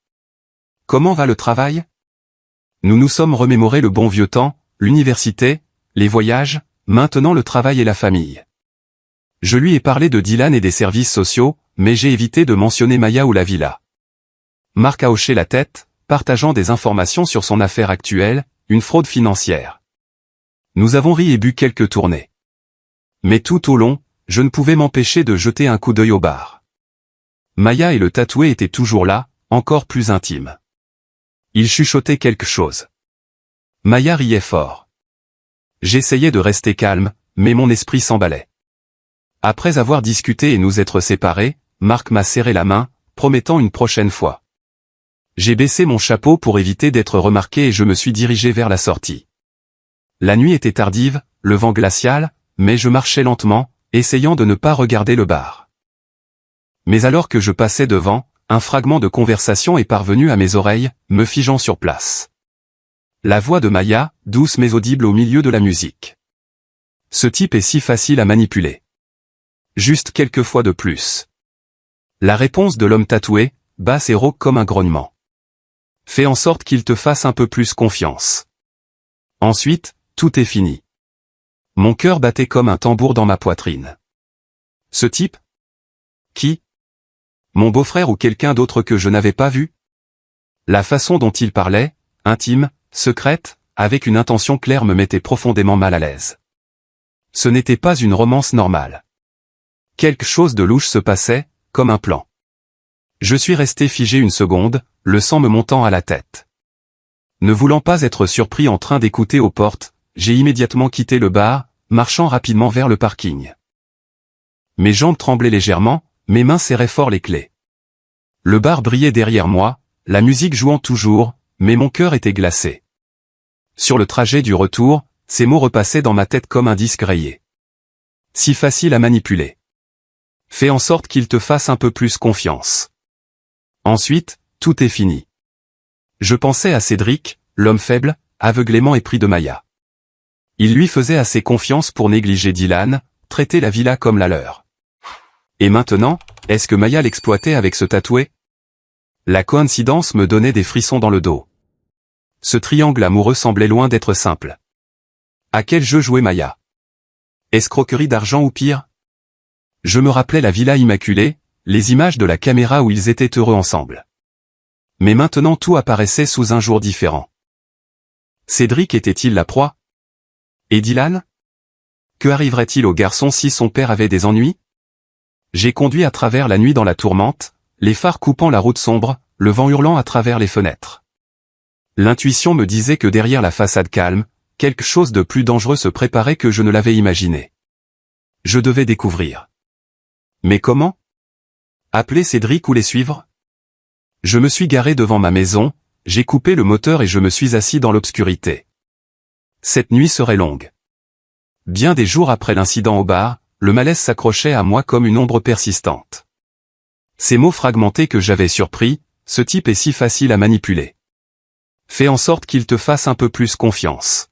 Comment va le travail? Nous nous sommes remémoré le bon vieux temps, l'université, les voyages, maintenant le travail et la famille. Je lui ai parlé de Dylan et des services sociaux, mais j'ai évité de mentionner Maya ou la villa. Marc a hoché la tête, partageant des informations sur son affaire actuelle, une fraude financière. Nous avons ri et bu quelques tournées. Mais tout au long, je ne pouvais m'empêcher de jeter un coup d'œil au bar. Maya et le tatoué étaient toujours là, encore plus intimes. Ils chuchotaient quelque chose. Maya riait fort. J'essayais de rester calme, mais mon esprit s'emballait. Après avoir discuté et nous être séparés, Marc m'a serré la main, promettant une prochaine fois. J'ai baissé mon chapeau pour éviter d'être remarqué et je me suis dirigé vers la sortie. La nuit était tardive, le vent glacial, mais je marchais lentement, essayant de ne pas regarder le bar. Mais alors que je passais devant, un fragment de conversation est parvenu à mes oreilles, me figeant sur place. La voix de Maya, douce mais audible au milieu de la musique. Ce type est si facile à manipuler. Juste quelques fois de plus. La réponse de l'homme tatoué, basse et rauque comme un grognement. Fais en sorte qu'il te fasse un peu plus confiance. Ensuite, tout est fini. Mon cœur battait comme un tambour dans ma poitrine. Ce type? Qui? Mon beau-frère ou quelqu'un d'autre que je n'avais pas vu? La façon dont il parlait, intime, secrète, avec une intention claire me mettait profondément mal à l'aise. Ce n'était pas une romance normale. Quelque chose de louche se passait, comme un plan. Je suis resté figé une seconde, le sang me montant à la tête. Ne voulant pas être surpris en train d'écouter aux portes, j'ai immédiatement quitté le bar, marchant rapidement vers le parking. Mes jambes tremblaient légèrement, mes mains serraient fort les clés. Le bar brillait derrière moi, la musique jouant toujours, mais mon cœur était glacé. Sur le trajet du retour, ces mots repassaient dans ma tête comme un disque rayé. Si facile à manipuler. Fais en sorte qu'il te fasse un peu plus confiance. Ensuite, tout est fini. Je pensais à Cédric, l'homme faible, aveuglément épris de Maya. Il lui faisait assez confiance pour négliger Dylan, traiter la villa comme la leur. Et maintenant, est-ce que Maya l'exploitait avec ce tatoué? La coïncidence me donnait des frissons dans le dos. Ce triangle amoureux semblait loin d'être simple. À quel jeu jouait Maya? Escroquerie d'argent ou pire? Je me rappelais la villa immaculée, les images de la caméra où ils étaient heureux ensemble. Mais maintenant tout apparaissait sous un jour différent. Cédric était-il la proie? Et Dylan? Que arriverait-il au garçon si son père avait des ennuis? J'ai conduit à travers la nuit dans la tourmente, les phares coupant la route sombre, le vent hurlant à travers les fenêtres. L'intuition me disait que derrière la façade calme, quelque chose de plus dangereux se préparait que je ne l'avais imaginé. Je devais découvrir. Mais comment? Appeler Cédric ou les suivre? Je me suis garé devant ma maison, j'ai coupé le moteur et je me suis assis dans l'obscurité. Cette nuit serait longue. Bien des jours après l'incident au bar, le malaise s'accrochait à moi comme une ombre persistante. Ces mots fragmentés que j'avais surpris, ce type est si facile à manipuler. Fais en sorte qu'il te fasse un peu plus confiance.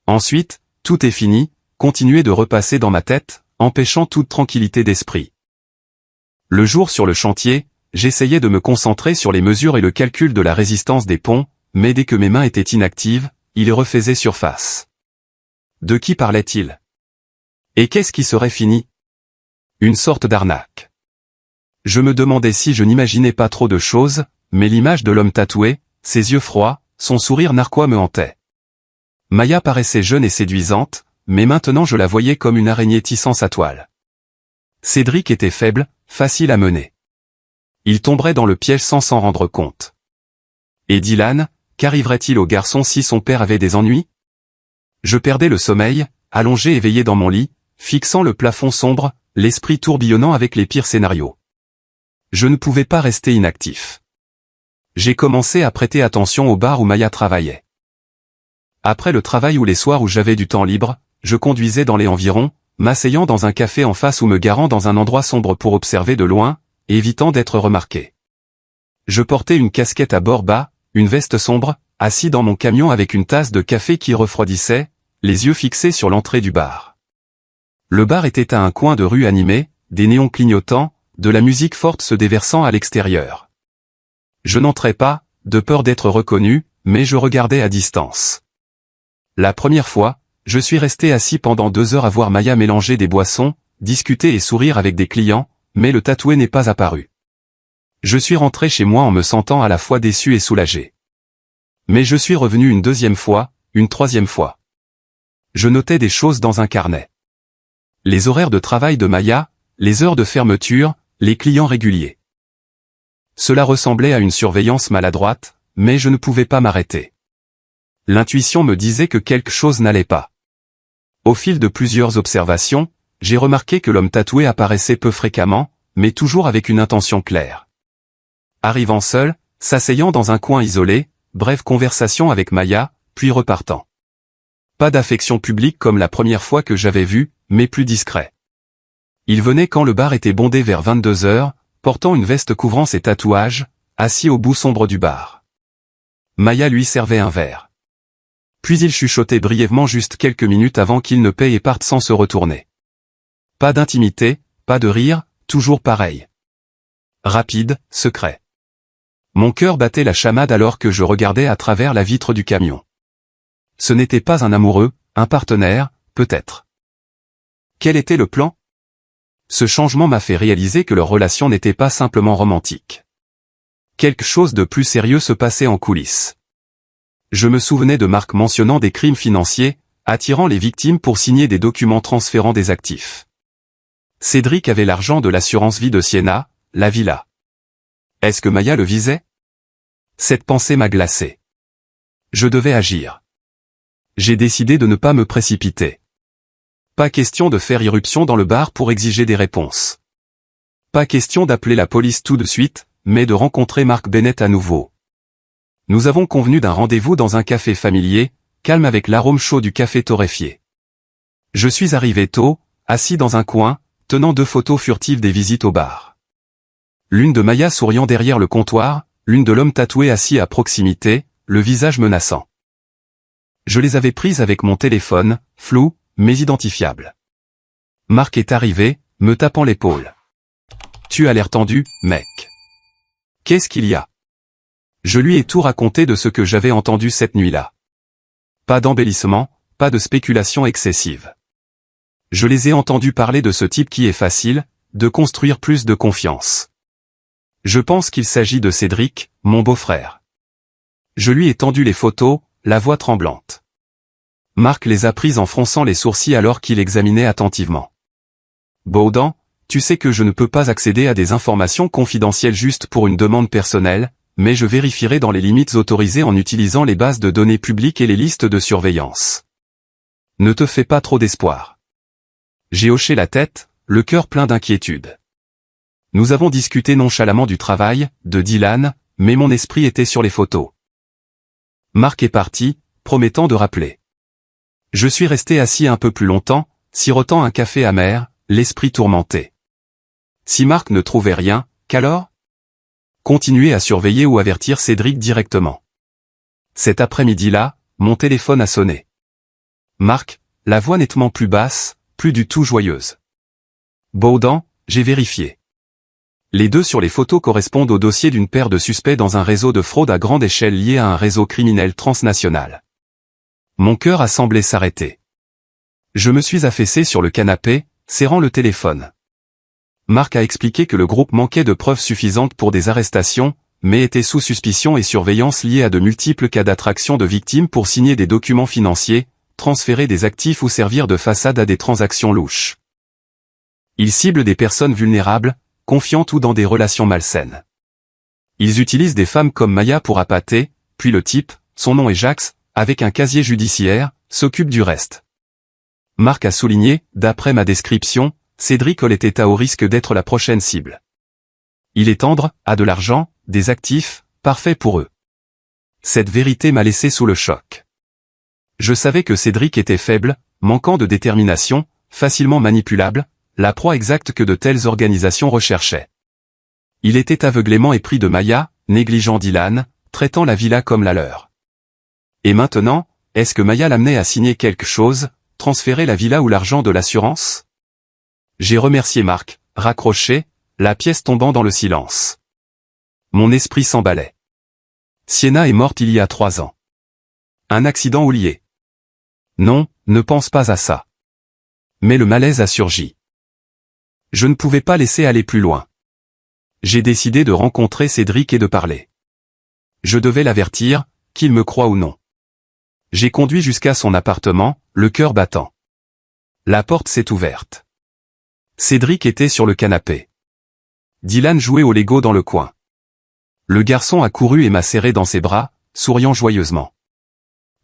Ensuite, tout est fini, continuer de repasser dans ma tête, empêchant toute tranquillité d'esprit. Le jour sur le chantier, j'essayais de me concentrer sur les mesures et le calcul de la résistance des ponts, mais dès que mes mains étaient inactives, ils refaisaient surface. De qui parlait-il? Et qu'est-ce qui serait fini? Une sorte d'arnaque. Je me demandais si je n'imaginais pas trop de choses, mais l'image de l'homme tatoué, ses yeux froids, son sourire narquois me hantait. Maya paraissait jeune et séduisante, mais maintenant je la voyais comme une araignée tissant sa toile. Cédric était faible, facile à mener. Il tomberait dans le piège sans s'en rendre compte. Et Dylan, qu'arriverait-il au garçon si son père avait des ennuis? Je perdais le sommeil, allongé éveillé dans mon lit, fixant le plafond sombre, l'esprit tourbillonnant avec les pires scénarios. Je ne pouvais pas rester inactif. J'ai commencé à prêter attention au bar où Maya travaillait. Après le travail ou les soirs où j'avais du temps libre, je conduisais dans les environs, m'asseyant dans un café en face ou me garant dans un endroit sombre pour observer de loin, évitant d'être remarqué. Je portais une casquette à bord bas, une veste sombre, assis dans mon camion avec une tasse de café qui refroidissait, les yeux fixés sur l'entrée du bar. Le bar était à un coin de rue animé, des néons clignotants, de la musique forte se déversant à l'extérieur. Je n'entrais pas, de peur d'être reconnu, mais je regardais à distance. La première fois, je suis resté assis pendant 2 heures à voir Maya mélanger des boissons, discuter et sourire avec des clients, mais le tatoué n'est pas apparu. Je suis rentré chez moi en me sentant à la fois déçu et soulagé. Mais je suis revenu une 2e fois, une 3e fois. Je notais des choses dans un carnet. Les horaires de travail de Maya, les heures de fermeture, les clients réguliers. Cela ressemblait à une surveillance maladroite, mais je ne pouvais pas m'arrêter. L'intuition me disait que quelque chose n'allait pas. Au fil de plusieurs observations, j'ai remarqué que l'homme tatoué apparaissait peu fréquemment, mais toujours avec une intention claire. Arrivant seul, s'asseyant dans un coin isolé, brève conversation avec Maya, puis repartant. Pas d'affection publique comme la première fois que j'avais vu, mais plus discret. Il venait quand le bar était bondé vers 22 heures, portant une veste couvrant ses tatouages, assis au bout sombre du bar. Maya lui servait un verre. Puis il chuchotait brièvement juste quelques minutes avant qu'il ne paye et parte sans se retourner. Pas d'intimité, pas de rire, toujours pareil. Rapide, secret. Mon cœur battait la chamade alors que je regardais à travers la vitre du camion. Ce n'était pas un amoureux, un partenaire, peut-être. Quel était le plan? Ce changement m'a fait réaliser que leur relation n'était pas simplement romantique. Quelque chose de plus sérieux se passait en coulisses. Je me souvenais de Marc mentionnant des crimes financiers, attirant les victimes pour signer des documents transférant des actifs. Cédric avait l'argent de l'assurance vie de Siena, la villa. Est-ce que Maya le visait? Cette pensée m'a glacé. Je devais agir. J'ai décidé de ne pas me précipiter. Pas question de faire irruption dans le bar pour exiger des réponses. Pas question d'appeler la police tout de suite, mais de rencontrer Marc Bennett à nouveau. Nous avons convenu d'un rendez-vous dans un café familier, calme avec l'arôme chaud du café torréfié. Je suis arrivé tôt, assis dans un coin, tenant 2 photos furtives des visites au bar. L'une de Maya souriant derrière le comptoir, l'une de l'homme tatoué assis à proximité, le visage menaçant. Je les avais prises avec mon téléphone, flou, mais identifiable. Marc est arrivé, me tapant l'épaule. Tu as l'air tendu, mec. Qu'est-ce qu'il y a? Je lui ai tout raconté de ce que j'avais entendu cette nuit-là. Pas d'embellissement, pas de spéculation excessive. Je les ai entendus parler de ce type qui est facile, de construire plus de confiance. Je pense qu'il s'agit de Cédric, mon beau-frère. Je lui ai tendu les photos, la voix tremblante. Marc les a prises en fronçant les sourcils alors qu'il examinait attentivement. Baudin, tu sais que je ne peux pas accéder à des informations confidentielles juste pour une demande personnelle, mais je vérifierai dans les limites autorisées en utilisant les bases de données publiques et les listes de surveillance. Ne te fais pas trop d'espoir. J'ai hoché la tête, le cœur plein d'inquiétude. Nous avons discuté nonchalamment du travail, de Dylan, mais mon esprit était sur les photos. Marc est parti, promettant de rappeler. Je suis resté assis un peu plus longtemps, sirotant un café amer, l'esprit tourmenté. Si Marc ne trouvait rien, qu'alors? Continuer à surveiller ou avertir Cédric directement. Cet après-midi-là, mon téléphone a sonné. Marc, la voix nettement plus basse, plus du tout joyeuse. Baudin, j'ai vérifié. Les deux sur les photos correspondent au dossier d'une paire de suspects dans un réseau de fraude à grande échelle lié à un réseau criminel transnational. Mon cœur a semblé s'arrêter. Je me suis affaissé sur le canapé, serrant le téléphone. Marc a expliqué que le groupe manquait de preuves suffisantes pour des arrestations, mais était sous suspicion et surveillance liée à de multiples cas d'attraction de victimes pour signer des documents financiers, transférer des actifs ou servir de façade à des transactions louches. Ils ciblent des personnes vulnérables, confiantes ou dans des relations malsaines. Ils utilisent des femmes comme Maya pour appâter, puis le type, son nom est Jacques, avec un casier judiciaire, s'occupe du reste. Marc a souligné, d'après ma description, Cédric était à haut risque d'être la prochaine cible. Il est tendre, a de l'argent, des actifs, parfait pour eux. Cette vérité m'a laissé sous le choc. Je savais que Cédric était faible, manquant de détermination, facilement manipulable, la proie exacte que de telles organisations recherchaient. Il était aveuglément épris de Maya, négligeant Dylan, traitant la villa comme la leur. Et maintenant, est-ce que Maya l'amenait à signer quelque chose, transférer la villa ou l'argent de l'assurance? J'ai remercié Marc, raccroché, la pièce tombant dans le silence. Mon esprit s'emballait. Sienna est morte il y a 3 ans. Un accident ou lié? Non, ne pense pas à ça. Mais le malaise a surgi. Je ne pouvais pas laisser aller plus loin. J'ai décidé de rencontrer Cédric et de parler. Je devais l'avertir, qu'il me croie ou non. J'ai conduit jusqu'à son appartement, le cœur battant. La porte s'est ouverte. Cédric était sur le canapé. Dylan jouait au Lego dans le coin. Le garçon a couru et m'a serré dans ses bras, souriant joyeusement.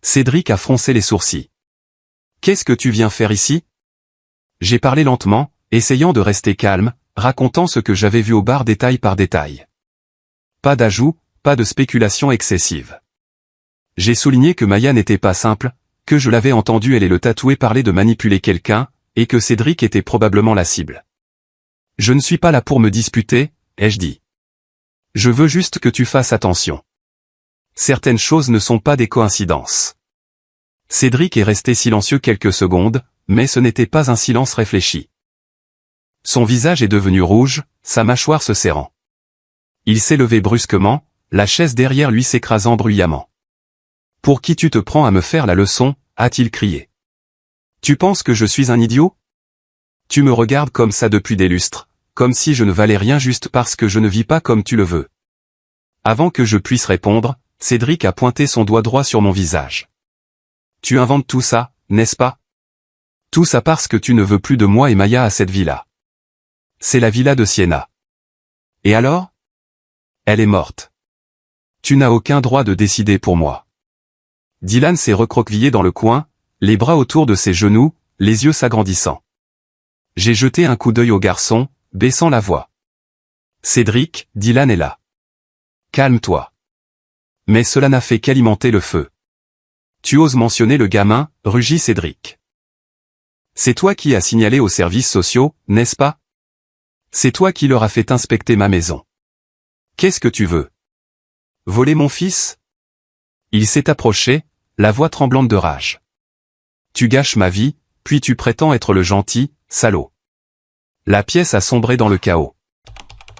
Cédric a froncé les sourcils. « Qu'est-ce que tu viens faire ici ?» J'ai parlé lentement, essayant de rester calme, racontant ce que j'avais vu au bar détail par détail. Pas d'ajout, pas de spéculation excessive. J'ai souligné que Maya n'était pas simple, que je l'avais entendu elle et le tatoué parler de manipuler quelqu'un, et que Cédric était probablement la cible. Je ne suis pas là pour me disputer, ai-je dit. Je veux juste que tu fasses attention. Certaines choses ne sont pas des coïncidences. Cédric est resté silencieux quelques secondes, mais ce n'était pas un silence réfléchi. Son visage est devenu rouge, sa mâchoire se serrant. Il s'est levé brusquement, la chaise derrière lui s'écrasant bruyamment. « Pour qui tu te prends à me faire la leçon ?» a-t-il crié. « Tu penses que je suis un idiot ? Tu me regardes comme ça depuis des lustres, comme si je ne valais rien juste parce que je ne vis pas comme tu le veux. » Avant que je puisse répondre, Cédric a pointé son doigt droit sur mon visage. « Tu inventes tout ça, n'est-ce pas ? Tout ça parce que tu ne veux plus de moi et Maya à cette villa. C'est la villa de Sienna. Et alors ? Elle est morte. Tu n'as aucun droit de décider pour moi. » Dylan s'est recroquevillé dans le coin, les bras autour de ses genoux, les yeux s'agrandissant. J'ai jeté un coup d'œil au garçon, baissant la voix. « Cédric, Dylan est là. Calme-toi. » Mais cela n'a fait qu'alimenter le feu. « Tu oses mentionner le gamin, » rugit Cédric. « C'est toi qui as signalé aux services sociaux, n'est-ce pas ? C'est toi qui leur as fait inspecter ma maison. Qu'est-ce que tu veux ? Voler mon fils ? » Il s'est approché, la voix tremblante de rage. Tu gâches ma vie, puis tu prétends être le gentil, salaud. La pièce a sombré dans le chaos.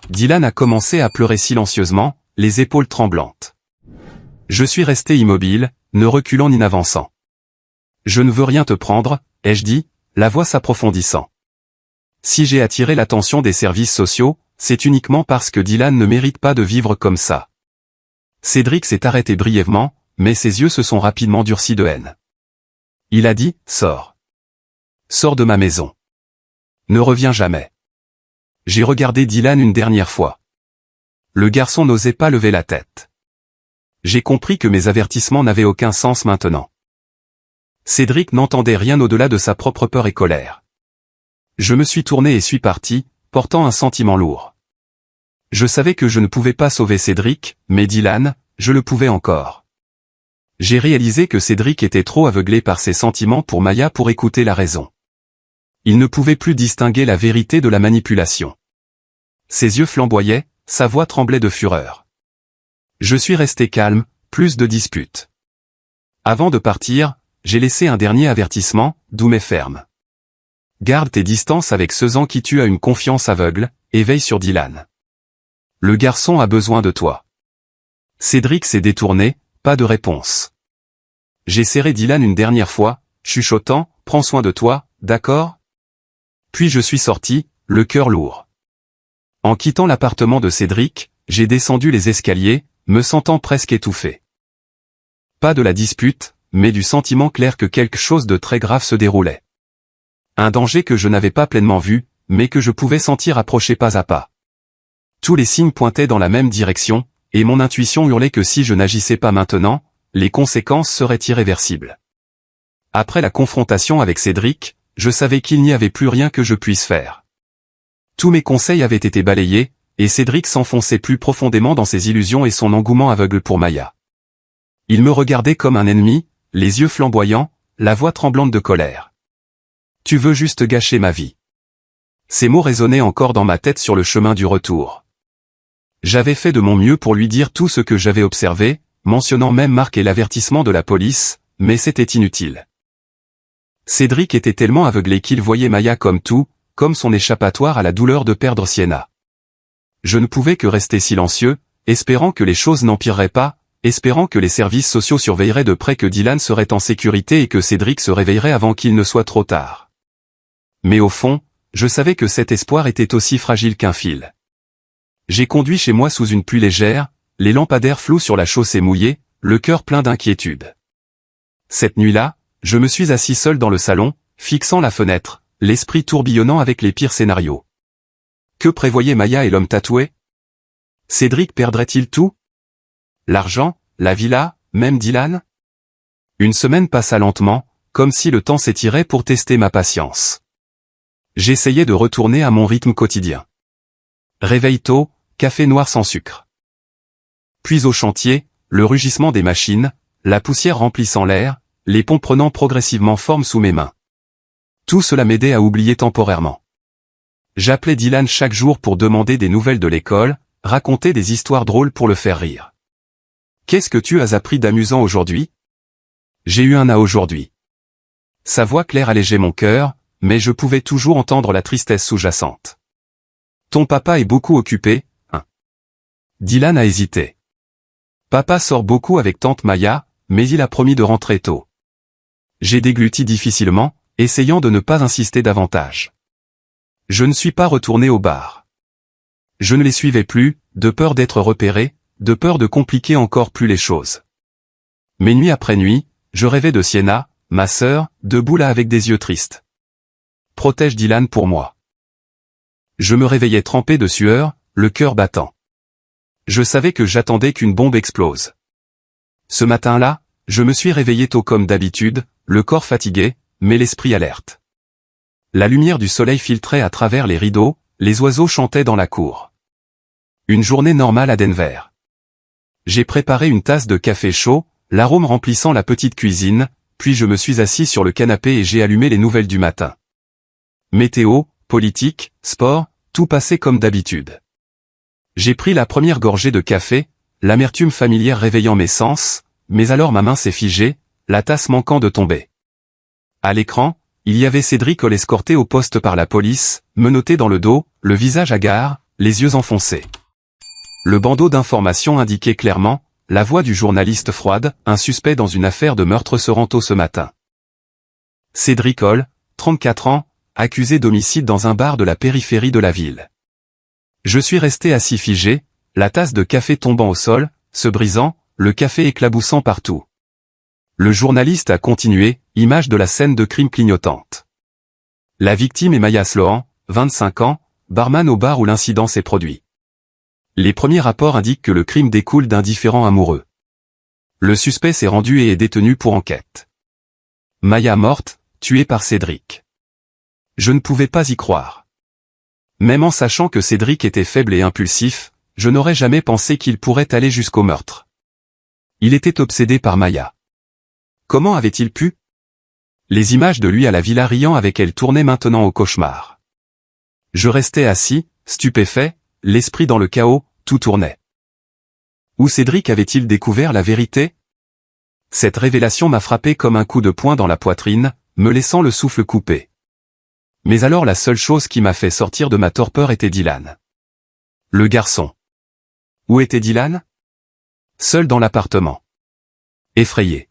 Dylan a commencé à pleurer silencieusement, les épaules tremblantes. Je suis resté immobile, ne reculant ni n'avançant. Je ne veux rien te prendre, ai-je dit, la voix s'approfondissant. Si j'ai attiré l'attention des services sociaux, c'est uniquement parce que Dylan ne mérite pas de vivre comme ça. Cédric s'est arrêté brièvement, mais ses yeux se sont rapidement durcis de haine. Il a dit, sors. Sors de ma maison. Ne reviens jamais. J'ai regardé Dylan une dernière fois. Le garçon n'osait pas lever la tête. J'ai compris que mes avertissements n'avaient aucun sens maintenant. Cédric n'entendait rien au-delà de sa propre peur et colère. Je me suis tourné et suis parti, portant un sentiment lourd. Je savais que je ne pouvais pas sauver Cédric, mais Dylan, je le pouvais encore. J'ai réalisé que Cédric était trop aveuglé par ses sentiments pour Maya pour écouter la raison. Il ne pouvait plus distinguer la vérité de la manipulation. Ses yeux flamboyaient, sa voix tremblait de fureur. Je suis resté calme, plus de disputes. Avant de partir, j'ai laissé un dernier avertissement, doux mais ferme. Garde tes distances avec ceux en qui tu as une confiance aveugle, et veille sur Dylan. Le garçon a besoin de toi. Cédric s'est détourné, pas de réponse. J'ai serré Dylan une dernière fois, chuchotant, prends soin de toi, d'accord? Puis je suis sorti, le cœur lourd. En quittant l'appartement de Cédric, j'ai descendu les escaliers, me sentant presque étouffé. Pas de la dispute, mais du sentiment clair que quelque chose de très grave se déroulait. Un danger que je n'avais pas pleinement vu, mais que je pouvais sentir approcher pas à pas. Tous les signes pointaient dans la même direction, et mon intuition hurlait que si je n'agissais pas maintenant, les conséquences seraient irréversibles. Après la confrontation avec Cédric, je savais qu'il n'y avait plus rien que je puisse faire. Tous mes conseils avaient été balayés, et Cédric s'enfonçait plus profondément dans ses illusions et son engouement aveugle pour Maya. Il me regardait comme un ennemi, les yeux flamboyants, la voix tremblante de colère. Tu veux juste gâcher ma vie. Ces mots résonnaient encore dans ma tête sur le chemin du retour. J'avais fait de mon mieux pour lui dire tout ce que j'avais observé, mentionnant même Marc et l'avertissement de la police, mais c'était inutile. Cédric était tellement aveuglé qu'il voyait Maya comme tout, comme son échappatoire à la douleur de perdre Sienna. Je ne pouvais que rester silencieux, espérant que les choses n'empireraient pas, espérant que les services sociaux surveilleraient de près que Dylan serait en sécurité et que Cédric se réveillerait avant qu'il ne soit trop tard. Mais au fond, je savais que cet espoir était aussi fragile qu'un fil. J'ai conduit chez moi sous une pluie légère, les lampadaires flous sur la chaussée mouillée, le cœur plein d'inquiétude. Cette nuit-là, je me suis assis seul dans le salon, fixant la fenêtre, l'esprit tourbillonnant avec les pires scénarios. Que prévoyaient Maya et l'homme tatoué? Cédric perdrait-il tout? L'argent, la villa, même Dylan? Une semaine passa lentement, comme si le temps s'étirait pour tester ma patience. J'essayais de retourner à mon rythme quotidien. Réveil tôt, café noir sans sucre. Puis au chantier, le rugissement des machines, la poussière remplissant l'air, les ponts prenant progressivement forme sous mes mains. Tout cela m'aidait à oublier temporairement. J'appelais Dylan chaque jour pour demander des nouvelles de l'école, raconter des histoires drôles pour le faire rire. Qu'est-ce que tu as appris d'amusant aujourd'hui? J'ai eu un A aujourd'hui. Sa voix claire allégeait mon cœur, mais je pouvais toujours entendre la tristesse sous-jacente. Ton papa est beaucoup occupé, hein? Dylan a hésité. Papa sort beaucoup avec tante Maya, mais il a promis de rentrer tôt. J'ai dégluti difficilement, essayant de ne pas insister davantage. Je ne suis pas retourné au bar. Je ne les suivais plus, de peur d'être repéré, de peur de compliquer encore plus les choses. Mais nuit après nuit, je rêvais de Sienna, ma sœur, debout là avec des yeux tristes. Protège Dylan pour moi. Je me réveillais trempé de sueur, le cœur battant. Je savais que j'attendais qu'une bombe explose. Ce matin-là, je me suis réveillé tôt comme d'habitude, le corps fatigué, mais l'esprit alerte. La lumière du soleil filtrait à travers les rideaux, les oiseaux chantaient dans la cour. Une journée normale à Denver. J'ai préparé une tasse de café chaud, l'arôme remplissant la petite cuisine, puis je me suis assis sur le canapé et j'ai allumé les nouvelles du matin. Météo, politique, sport, tout passait comme d'habitude. J'ai pris la première gorgée de café, l'amertume familière réveillant mes sens, mais alors ma main s'est figée, la tasse manquant de tomber. À l'écran, il y avait Cédric Olle escorté au poste par la police, menotté dans le dos, le visage hagard, les yeux enfoncés. Le bandeau d'information indiquait clairement « La voix du journaliste froide, un suspect dans une affaire de meurtre se rend tôt ce matin ». Cédric Olle, 34 ans, accusé d'homicide dans un bar de la périphérie de la ville. Je suis resté assis figé, la tasse de café tombant au sol, se brisant, le café éclaboussant partout. Le journaliste a continué, image de la scène de crime clignotante. La victime est Maya Sloan, 25 ans, barman au bar où l'incident s'est produit. Les premiers rapports indiquent que le crime découle d'un différend amoureux. Le suspect s'est rendu et est détenu pour enquête. Maya morte, tuée par Cédric. Je ne pouvais pas y croire. Même en sachant que Cédric était faible et impulsif, je n'aurais jamais pensé qu'il pourrait aller jusqu'au meurtre. Il était obsédé par Maya. Comment avait-il pu? Les images de lui à la villa riant avec elle tournaient maintenant au cauchemar. Je restais assis, stupéfait, l'esprit dans le chaos, tout tournait. Où Cédric avait-il découvert la vérité? Cette révélation m'a frappé comme un coup de poing dans la poitrine, me laissant le souffle coupé. Mais alors la seule chose qui m'a fait sortir de ma torpeur était Dylan. Le garçon. Où était Dylan? Seul dans l'appartement. Effrayé.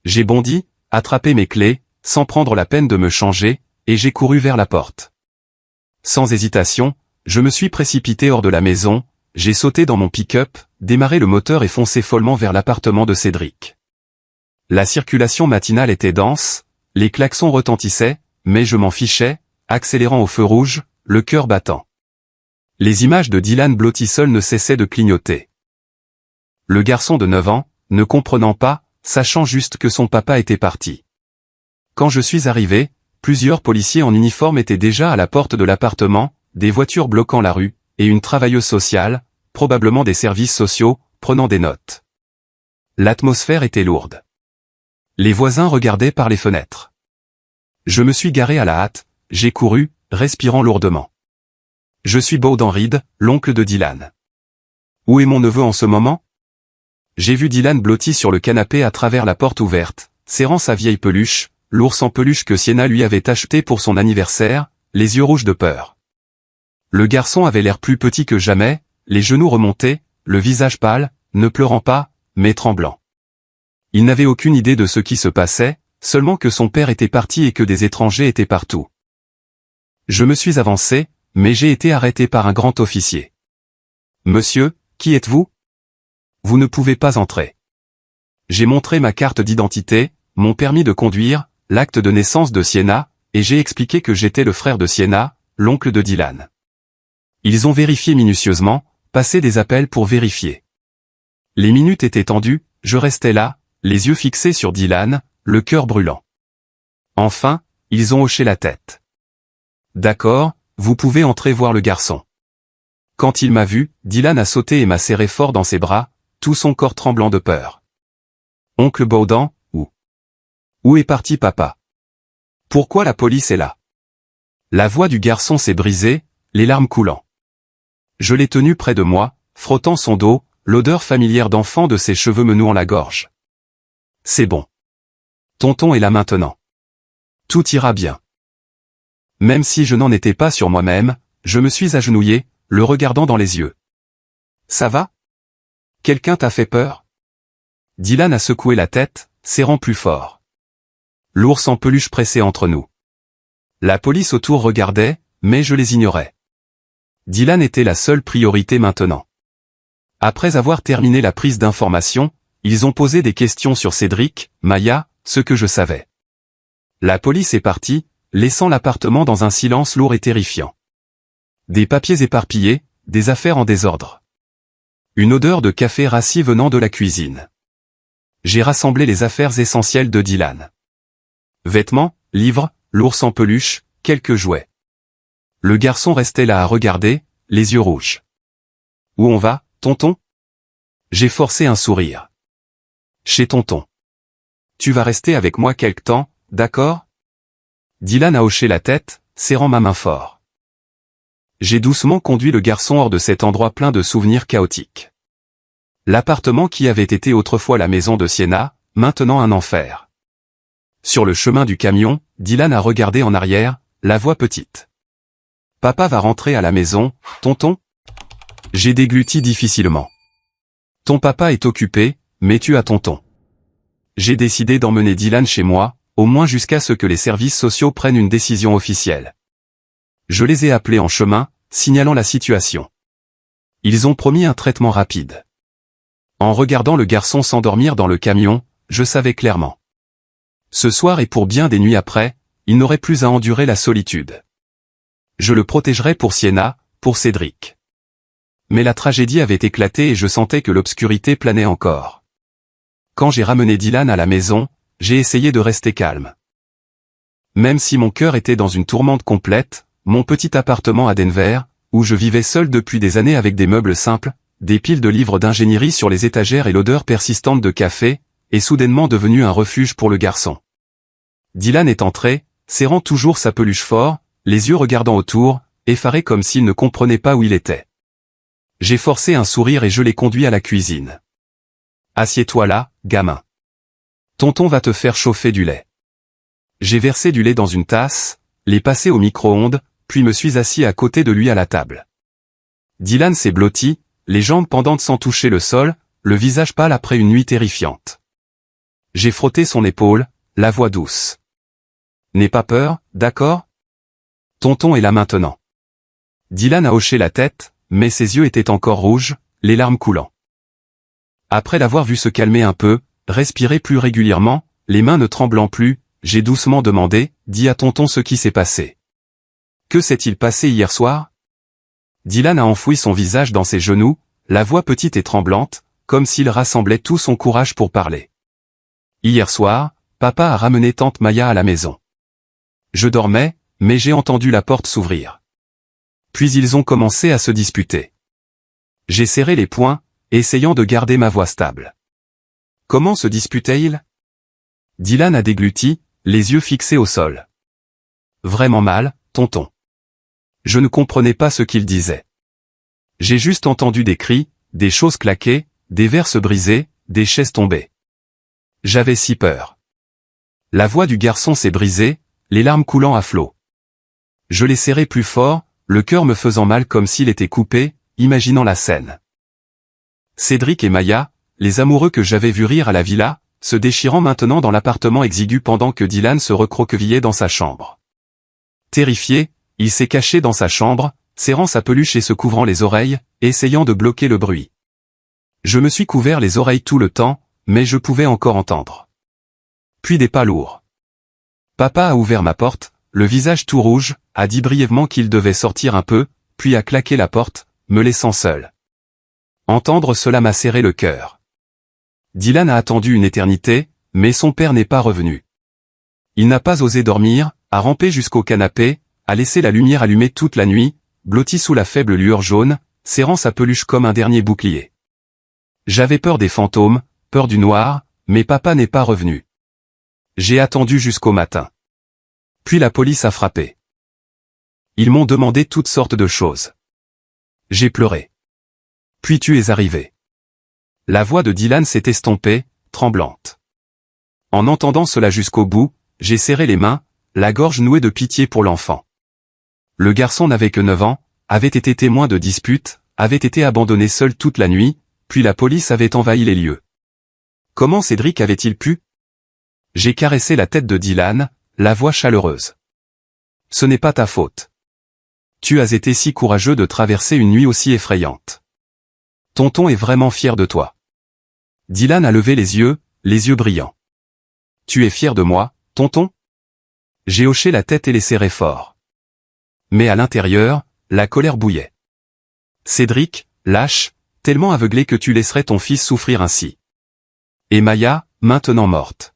J'ai bondi, attrapé mes clés, sans prendre la peine de me changer, et j'ai couru vers la porte. Sans hésitation, je me suis précipité hors de la maison, j'ai sauté dans mon pick-up, démarré le moteur et foncé follement vers l'appartement de Cédric. La circulation matinale était dense, les klaxons retentissaient, mais je m'en fichais, accélérant au feu rouge, le cœur battant. Les images de Dylan blotti seul ne cessaient de clignoter. Le garçon de 9 ans, ne comprenant pas, sachant juste que son papa était parti. Quand je suis arrivé, plusieurs policiers en uniforme étaient déjà à la porte de l'appartement, des voitures bloquant la rue, et une travailleuse sociale, probablement des services sociaux, prenant des notes. L'atmosphère était lourde. Les voisins regardaient par les fenêtres. Je me suis garé à la hâte, j'ai couru, respirant lourdement. Je suis Bowden Reed, l'oncle de Dylan. Où est mon neveu en ce moment? J'ai vu Dylan blotti sur le canapé à travers la porte ouverte, serrant sa vieille peluche, l'ours en peluche que Sienna lui avait acheté pour son anniversaire, les yeux rouges de peur. Le garçon avait l'air plus petit que jamais, les genoux remontés, le visage pâle, ne pleurant pas, mais tremblant. Il n'avait aucune idée de ce qui se passait, seulement que son père était parti et que des étrangers étaient partout. Je me suis avancé, mais j'ai été arrêté par un grand officier. « Monsieur, qui êtes-vous ? Vous ne pouvez pas entrer. » J'ai montré ma carte d'identité, mon permis de conduire, l'acte de naissance de Sienna, et j'ai expliqué que j'étais le frère de Sienna, l'oncle de Dylan. Ils ont vérifié minutieusement, passé des appels pour vérifier. Les minutes étaient tendues, je restais là, les yeux fixés sur Dylan, le cœur brûlant. Enfin, ils ont hoché la tête. « D'accord, vous pouvez entrer voir le garçon. » Quand il m'a vu, Dylan a sauté et m'a serré fort dans ses bras, tout son corps tremblant de peur. « Oncle Bowden, où? Où est parti papa? Pourquoi la police est là? » La voix du garçon s'est brisée, les larmes coulant. Je l'ai tenu près de moi, frottant son dos, l'odeur familière d'enfant de ses cheveux me nouant la gorge. « C'est bon. Tonton est là maintenant. Tout ira bien. » Même si je n'en étais pas sur moi-même, je me suis agenouillé, le regardant dans les yeux. « Ça va? Quelqu'un t'a fait peur? » Dylan a secoué la tête, serrant plus fort. L'ours en peluche pressé entre nous. La police autour regardait, mais je les ignorais. Dylan était la seule priorité maintenant. Après avoir terminé la prise d'information, ils ont posé des questions sur Cédric, Maya, ce que je savais. La police est partie, laissant l'appartement dans un silence lourd et terrifiant. Des papiers éparpillés, des affaires en désordre. Une odeur de café rassis venant de la cuisine. J'ai rassemblé les affaires essentielles de Dylan. Vêtements, livres, l'ours en peluche, quelques jouets. Le garçon restait là à regarder, les yeux rouges. « Où on va, tonton ?» J'ai forcé un sourire. « Chez tonton. Tu vas rester avec moi quelque temps, d'accord ?» Dylan a hoché la tête, serrant ma main fort. J'ai doucement conduit le garçon hors de cet endroit plein de souvenirs chaotiques. L'appartement qui avait été autrefois la maison de Sienna, maintenant un enfer. Sur le chemin du camion, Dylan a regardé en arrière, la voix petite. Papa va rentrer à la maison, tonton? J'ai dégluti difficilement. Ton papa est occupé, mais tu as tonton. J'ai décidé d'emmener Dylan chez moi, au moins jusqu'à ce que les services sociaux prennent une décision officielle. Je les ai appelés en chemin, signalant la situation. Ils ont promis un traitement rapide. En regardant le garçon s'endormir dans le camion, je savais clairement. Ce soir et pour bien des nuits après, il n'aurait plus à endurer la solitude. Je le protégerais pour Sienna, pour Cédric. Mais la tragédie avait éclaté et je sentais que l'obscurité planait encore. Quand j'ai ramené Dylan à la maison, j'ai essayé de rester calme. Même si mon cœur était dans une tourmente complète, mon petit appartement à Denver, où je vivais seul depuis des années avec des meubles simples, des piles de livres d'ingénierie sur les étagères et l'odeur persistante de café, est soudainement devenu un refuge pour le garçon. Dylan est entré, serrant toujours sa peluche fort, les yeux regardant autour, effaré comme s'il ne comprenait pas où il était. J'ai forcé un sourire et je l'ai conduit à la cuisine. « Assieds-toi là, gamin. Tonton va te faire chauffer du lait. » J'ai versé du lait dans une tasse, l'ai passé au micro-ondes, puis me suis assis à côté de lui à la table. Dylan s'est blotti, les jambes pendantes sans toucher le sol, le visage pâle après une nuit terrifiante. J'ai frotté son épaule, la voix douce. « N'aie pas peur, d'accord? Tonton est là maintenant. » Dylan a hoché la tête, mais ses yeux étaient encore rouges, les larmes coulant. Après l'avoir vu se calmer un peu, respirer plus régulièrement, les mains ne tremblant plus, j'ai doucement demandé, « Dis à tonton ce qui s'est passé. » « Que s'est-il passé hier soir ?» Dylan a enfoui son visage dans ses genoux, la voix petite et tremblante, comme s'il rassemblait tout son courage pour parler. « Hier soir, papa a ramené tante Maya à la maison. Je dormais, mais j'ai entendu la porte s'ouvrir. Puis ils ont commencé à se disputer. J'ai serré les poings, essayant de garder ma voix stable. Comment se disputaient-ils ? Dylan a dégluti, les yeux fixés au sol. Vraiment mal, tonton. Je ne comprenais pas ce qu'il disait. J'ai juste entendu des cris, des choses claquer, des verres se briser, des chaises tomber. J'avais si peur. La voix du garçon s'est brisée, les larmes coulant à flots. Je l'ai serré plus fort, le cœur me faisant mal comme s'il était coupé, imaginant la scène. Cédric et Maya, les amoureux que j'avais vus rire à la villa, se déchirant maintenant dans l'appartement exigu pendant que Dylan se recroquevillait dans sa chambre. Terrifié, il s'est caché dans sa chambre, serrant sa peluche et se couvrant les oreilles, essayant de bloquer le bruit. Je me suis couvert les oreilles tout le temps, mais je pouvais encore entendre. Puis des pas lourds. Papa a ouvert ma porte, le visage tout rouge, a dit brièvement qu'il devait sortir un peu, puis a claqué la porte, me laissant seul. Entendre cela m'a serré le cœur. Dylan a attendu une éternité, mais son père n'est pas revenu. Il n'a pas osé dormir, a rampé jusqu'au canapé, a laissé la lumière allumée toute la nuit, blotti sous la faible lueur jaune, serrant sa peluche comme un dernier bouclier. J'avais peur des fantômes, peur du noir, mais papa n'est pas revenu. J'ai attendu jusqu'au matin. Puis la police a frappé. Ils m'ont demandé toutes sortes de choses. J'ai pleuré. Puis tu es arrivé. La voix de Dylan s'est estompée, tremblante. En entendant cela jusqu'au bout, j'ai serré les mains, la gorge nouée de pitié pour l'enfant. Le garçon n'avait que 9 ans, avait été témoin de disputes, avait été abandonné seul toute la nuit, puis la police avait envahi les lieux. Comment Cédric avait-il pu ? J'ai caressé la tête de Dylan, la voix chaleureuse. Ce n'est pas ta faute. Tu as été si courageux de traverser une nuit aussi effrayante. Tonton est vraiment fier de toi. Dylan a levé les yeux brillants. Tu es fier de moi, tonton ? J'ai hoché la tête et les serré fort. Mais à l'intérieur, la colère bouillait. Cédric, lâche, tellement aveuglé que tu laisserais ton fils souffrir ainsi. Et Maya, maintenant morte.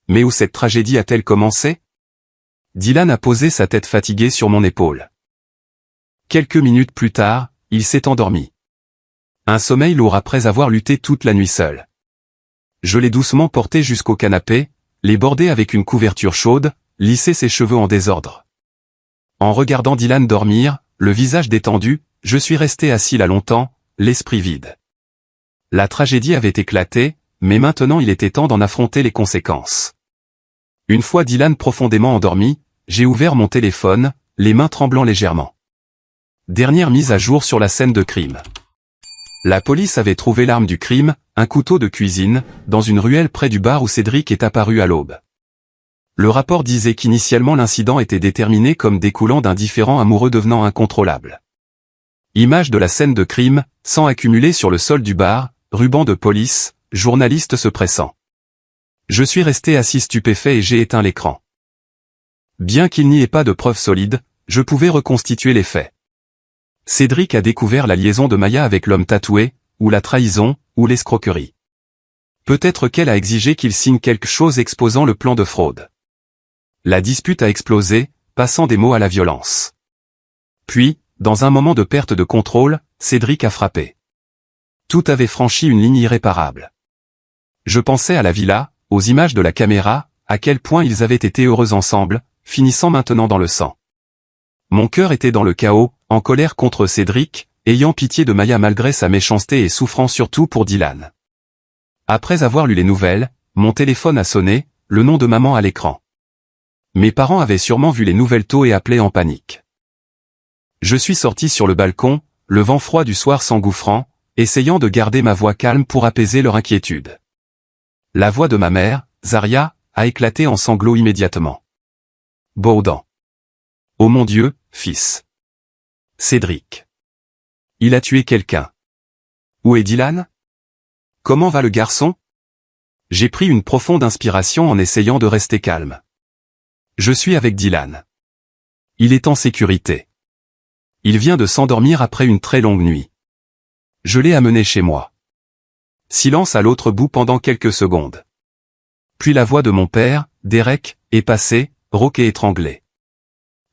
Mais où cette tragédie a-t-elle commencé ? Dylan a posé sa tête fatiguée sur mon épaule. Quelques minutes plus tard, il s'est endormi. Un sommeil lourd après avoir lutté toute la nuit seul. Je l'ai doucement porté jusqu'au canapé, l'ai bordé avec une couverture chaude, lissé ses cheveux en désordre. En regardant Dylan dormir, le visage détendu, je suis resté assis là longtemps, l'esprit vide. La tragédie avait éclaté, mais maintenant il était temps d'en affronter les conséquences. Une fois Dylan profondément endormi, j'ai ouvert mon téléphone, les mains tremblant légèrement. Dernière mise à jour sur la scène de crime. La police avait trouvé l'arme du crime, un couteau de cuisine, dans une ruelle près du bar où Cédric est apparu à l'aube. Le rapport disait qu'initialement l'incident était déterminé comme découlant d'un différend amoureux devenant incontrôlable. Image de la scène de crime, sang accumulé sur le sol du bar, ruban de police, journaliste se pressant. Je suis resté assis stupéfait et j'ai éteint l'écran. Bien qu'il n'y ait pas de preuves solides, je pouvais reconstituer les faits. Cédric a découvert la liaison de Maya avec l'homme tatoué, ou la trahison, ou l'escroquerie. Peut-être qu'elle a exigé qu'il signe quelque chose exposant le plan de fraude. La dispute a explosé, passant des mots à la violence. Puis, dans un moment de perte de contrôle, Cédric a frappé. Tout avait franchi une ligne irréparable. Je pensais à la villa, aux images de la caméra, à quel point ils avaient été heureux ensemble, finissant maintenant dans le sang. Mon cœur était dans le chaos, en colère contre Cédric, ayant pitié de Maya malgré sa méchanceté et souffrant surtout pour Dylan. Après avoir lu les nouvelles, mon téléphone a sonné, le nom de maman à l'écran. Mes parents avaient sûrement vu les nouvelles tôt et appelé en panique. Je suis sorti sur le balcon, le vent froid du soir s'engouffrant, essayant de garder ma voix calme pour apaiser leur inquiétude. La voix de ma mère, Zaria, a éclaté en sanglots immédiatement. Baudant. Oh mon Dieu, fils. Cédric. Il a tué quelqu'un. Où est Dylan? Comment va le garçon? J'ai pris une profonde inspiration en essayant de rester calme. Je suis avec Dylan. Il est en sécurité. Il vient de s'endormir après une très longue nuit. Je l'ai amené chez moi. Silence à l'autre bout pendant quelques secondes. Puis la voix de mon père, Derek, est passée, rauque et étranglée.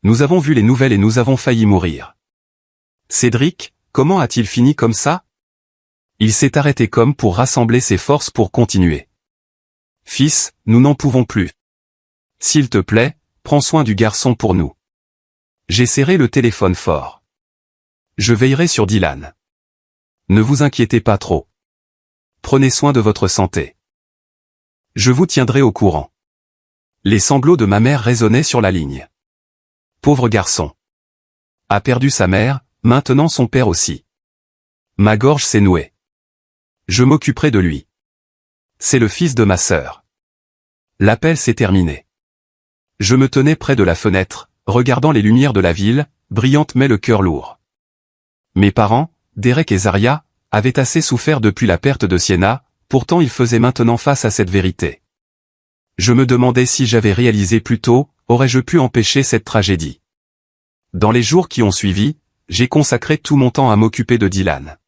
Nous avons vu les nouvelles et nous avons failli mourir. Cédric, comment a-t-il fini comme ça? Il s'est arrêté comme pour rassembler ses forces pour continuer. Fils, nous n'en pouvons plus. S'il te plaît, prends soin du garçon pour nous. J'ai serré le téléphone fort. Je veillerai sur Dylan. Ne vous inquiétez pas trop. Prenez soin de votre santé. Je vous tiendrai au courant. Les sanglots de ma mère résonnaient sur la ligne. Pauvre garçon. A perdu sa mère, maintenant son père aussi. Ma gorge s'est nouée. Je m'occuperai de lui. C'est le fils de ma sœur. L'appel s'est terminé. Je me tenais près de la fenêtre, regardant les lumières de la ville, brillantes mais le cœur lourd. Mes parents, Derek et Zaria, avaient assez souffert depuis la perte de Sienna, pourtant ils faisaient maintenant face à cette vérité. Je me demandais si j'avais réalisé plus tôt, aurais-je pu empêcher cette tragédie. Dans les jours qui ont suivi, j'ai consacré tout mon temps à m'occuper de Dylan.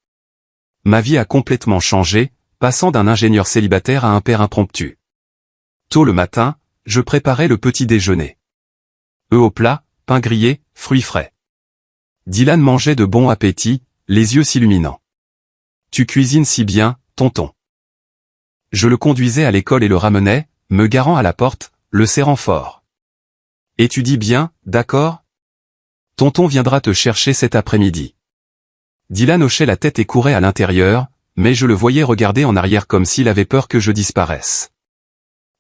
Ma vie a complètement changé, passant d'un ingénieur célibataire à un père impromptu. Tôt le matin, je préparais le petit déjeuner. Œufs au plat, pain grillé, fruits frais. Dylan mangeait de bon appétit, les yeux s'illuminant. Tu cuisines si bien, tonton. Je le conduisais à l'école et le ramenais, me garant à la porte, le serrant fort. Étudie bien, d'accord? Tonton viendra te chercher cet après-midi. Dylan hochait la tête et courait à l'intérieur, mais je le voyais regarder en arrière comme s'il avait peur que je disparaisse.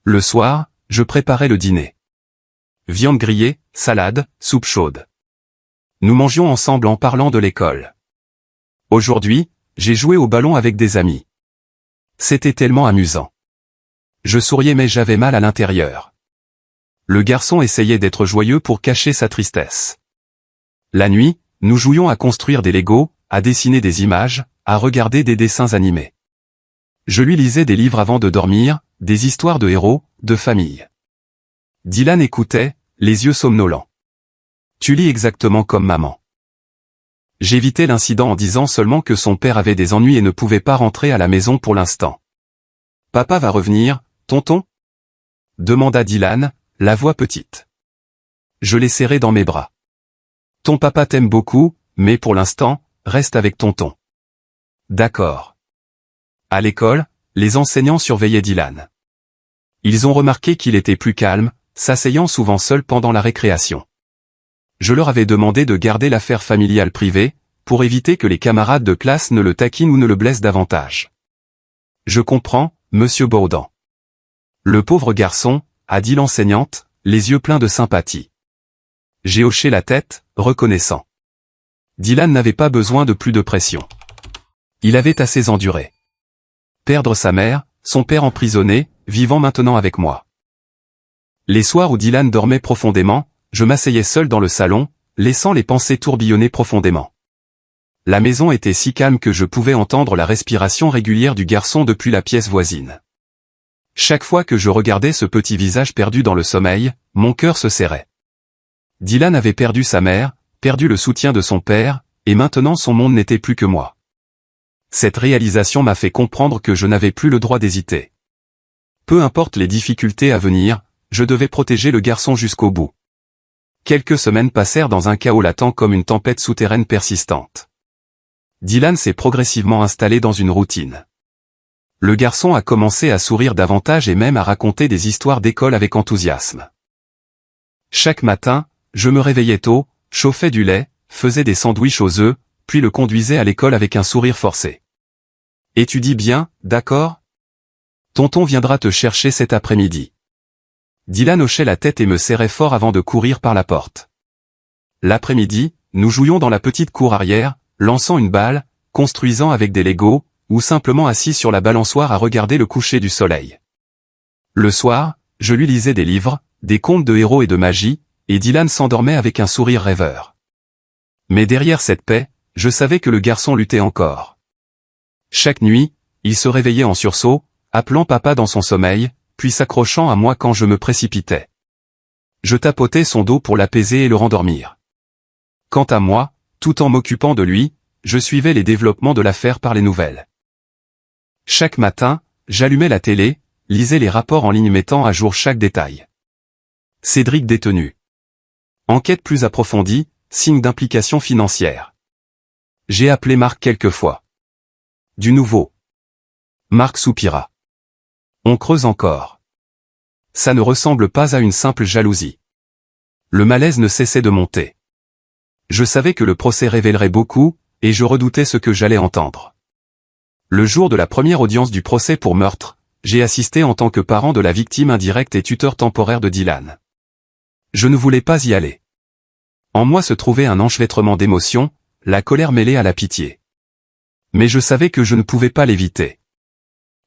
Le soir, je préparais le dîner. Viande grillée, salade, soupe chaude. Nous mangions ensemble en parlant de l'école. Aujourd'hui, j'ai joué au ballon avec des amis. C'était tellement amusant. Je souriais mais j'avais mal à l'intérieur. Le garçon essayait d'être joyeux pour cacher sa tristesse. La nuit, nous jouions à construire des Legos, à dessiner des images, à regarder des dessins animés. Je lui lisais des livres avant de dormir, des histoires de héros, de famille. Dylan écoutait, les yeux somnolents. Tu lis exactement comme maman. J'évitais l'incident en disant seulement que son père avait des ennuis et ne pouvait pas rentrer à la maison pour l'instant. Papa va revenir, tonton? Demanda Dylan, la voix petite. Je l'ai serré dans mes bras. Ton papa t'aime beaucoup, mais pour l'instant, reste avec tonton. D'accord. À l'école, les enseignants surveillaient Dylan. Ils ont remarqué qu'il était plus calme, s'asseyant souvent seul pendant la récréation. Je leur avais demandé de garder l'affaire familiale privée, pour éviter que les camarades de classe ne le taquinent ou ne le blessent davantage. Je comprends, monsieur Baudin. Le pauvre garçon, a dit l'enseignante, les yeux pleins de sympathie. J'ai hoché la tête, reconnaissant. Dylan n'avait pas besoin de plus de pression. Il avait assez enduré. Perdre sa mère, son père emprisonné, vivant maintenant avec moi. Les soirs où Dylan dormait profondément, je m'asseyais seul dans le salon, laissant les pensées tourbillonner profondément. La maison était si calme que je pouvais entendre la respiration régulière du garçon depuis la pièce voisine. Chaque fois que je regardais ce petit visage perdu dans le sommeil, mon cœur se serrait. Dylan avait perdu sa mère, perdu le soutien de son père, et maintenant son monde n'était plus que moi. Cette réalisation m'a fait comprendre que je n'avais plus le droit d'hésiter. Peu importe les difficultés à venir, je devais protéger le garçon jusqu'au bout. Quelques semaines passèrent dans un chaos latent comme une tempête souterraine persistante. Dylan s'est progressivement installé dans une routine. Le garçon a commencé à sourire davantage et même à raconter des histoires d'école avec enthousiasme. Chaque matin, je me réveillais tôt, chauffais du lait, faisais des sandwichs aux œufs, puis le conduisais à l'école avec un sourire forcé. « Étudie bien, d'accord ? Tonton viendra te chercher cet après-midi. » Dylan hochait la tête et me serrait fort avant de courir par la porte. L'après-midi, nous jouions dans la petite cour arrière, lançant une balle, construisant avec des Legos, ou simplement assis sur la balançoire à regarder le coucher du soleil. Le soir, je lui lisais des livres, des contes de héros et de magie, et Dylan s'endormait avec un sourire rêveur. Mais derrière cette paix, je savais que le garçon luttait encore. Chaque nuit, il se réveillait en sursaut, appelant papa dans son sommeil, puis s'accrochant à moi quand je me précipitais. Je tapotais son dos pour l'apaiser et le rendormir. Quant à moi, tout en m'occupant de lui, je suivais les développements de l'affaire par les nouvelles. Chaque matin, j'allumais la télé, lisais les rapports en ligne mettant à jour chaque détail. Cédric détenu. Enquête plus approfondie, signe d'implication financière. J'ai appelé Marc quelques fois. Du nouveau. Marc soupira. On creuse encore. Ça ne ressemble pas à une simple jalousie. Le malaise ne cessait de monter. Je savais que le procès révélerait beaucoup, et je redoutais ce que j'allais entendre. Le jour de la première audience du procès pour meurtre, j'ai assisté en tant que parent de la victime indirecte et tuteur temporaire de Dylan. Je ne voulais pas y aller. En moi se trouvait un enchevêtrement d'émotions, la colère mêlée à la pitié. Mais je savais que je ne pouvais pas l'éviter.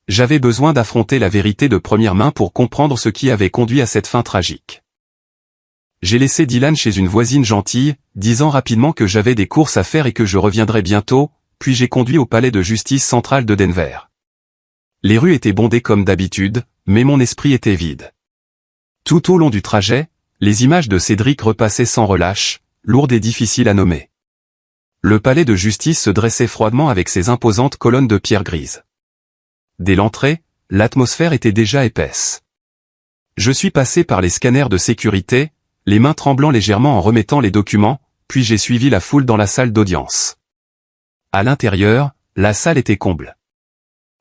J'avais besoin d'affronter la vérité de première main pour comprendre ce qui avait conduit à cette fin tragique. J'ai laissé Dylan chez une voisine gentille, disant rapidement que j'avais des courses à faire et que je reviendrais bientôt, puis j'ai conduit au palais de justice central de Denver. Les rues étaient bondées comme d'habitude, mais mon esprit était vide. Tout au long du trajet, les images de Cédric repassaient sans relâche, lourdes et difficiles à nommer. Le palais de justice se dressait froidement avec ses imposantes colonnes de pierre grise. Dès l'entrée, l'atmosphère était déjà épaisse. Je suis passé par les scanners de sécurité, les mains tremblant légèrement en remettant les documents, puis j'ai suivi la foule dans la salle d'audience. À l'intérieur, la salle était comble.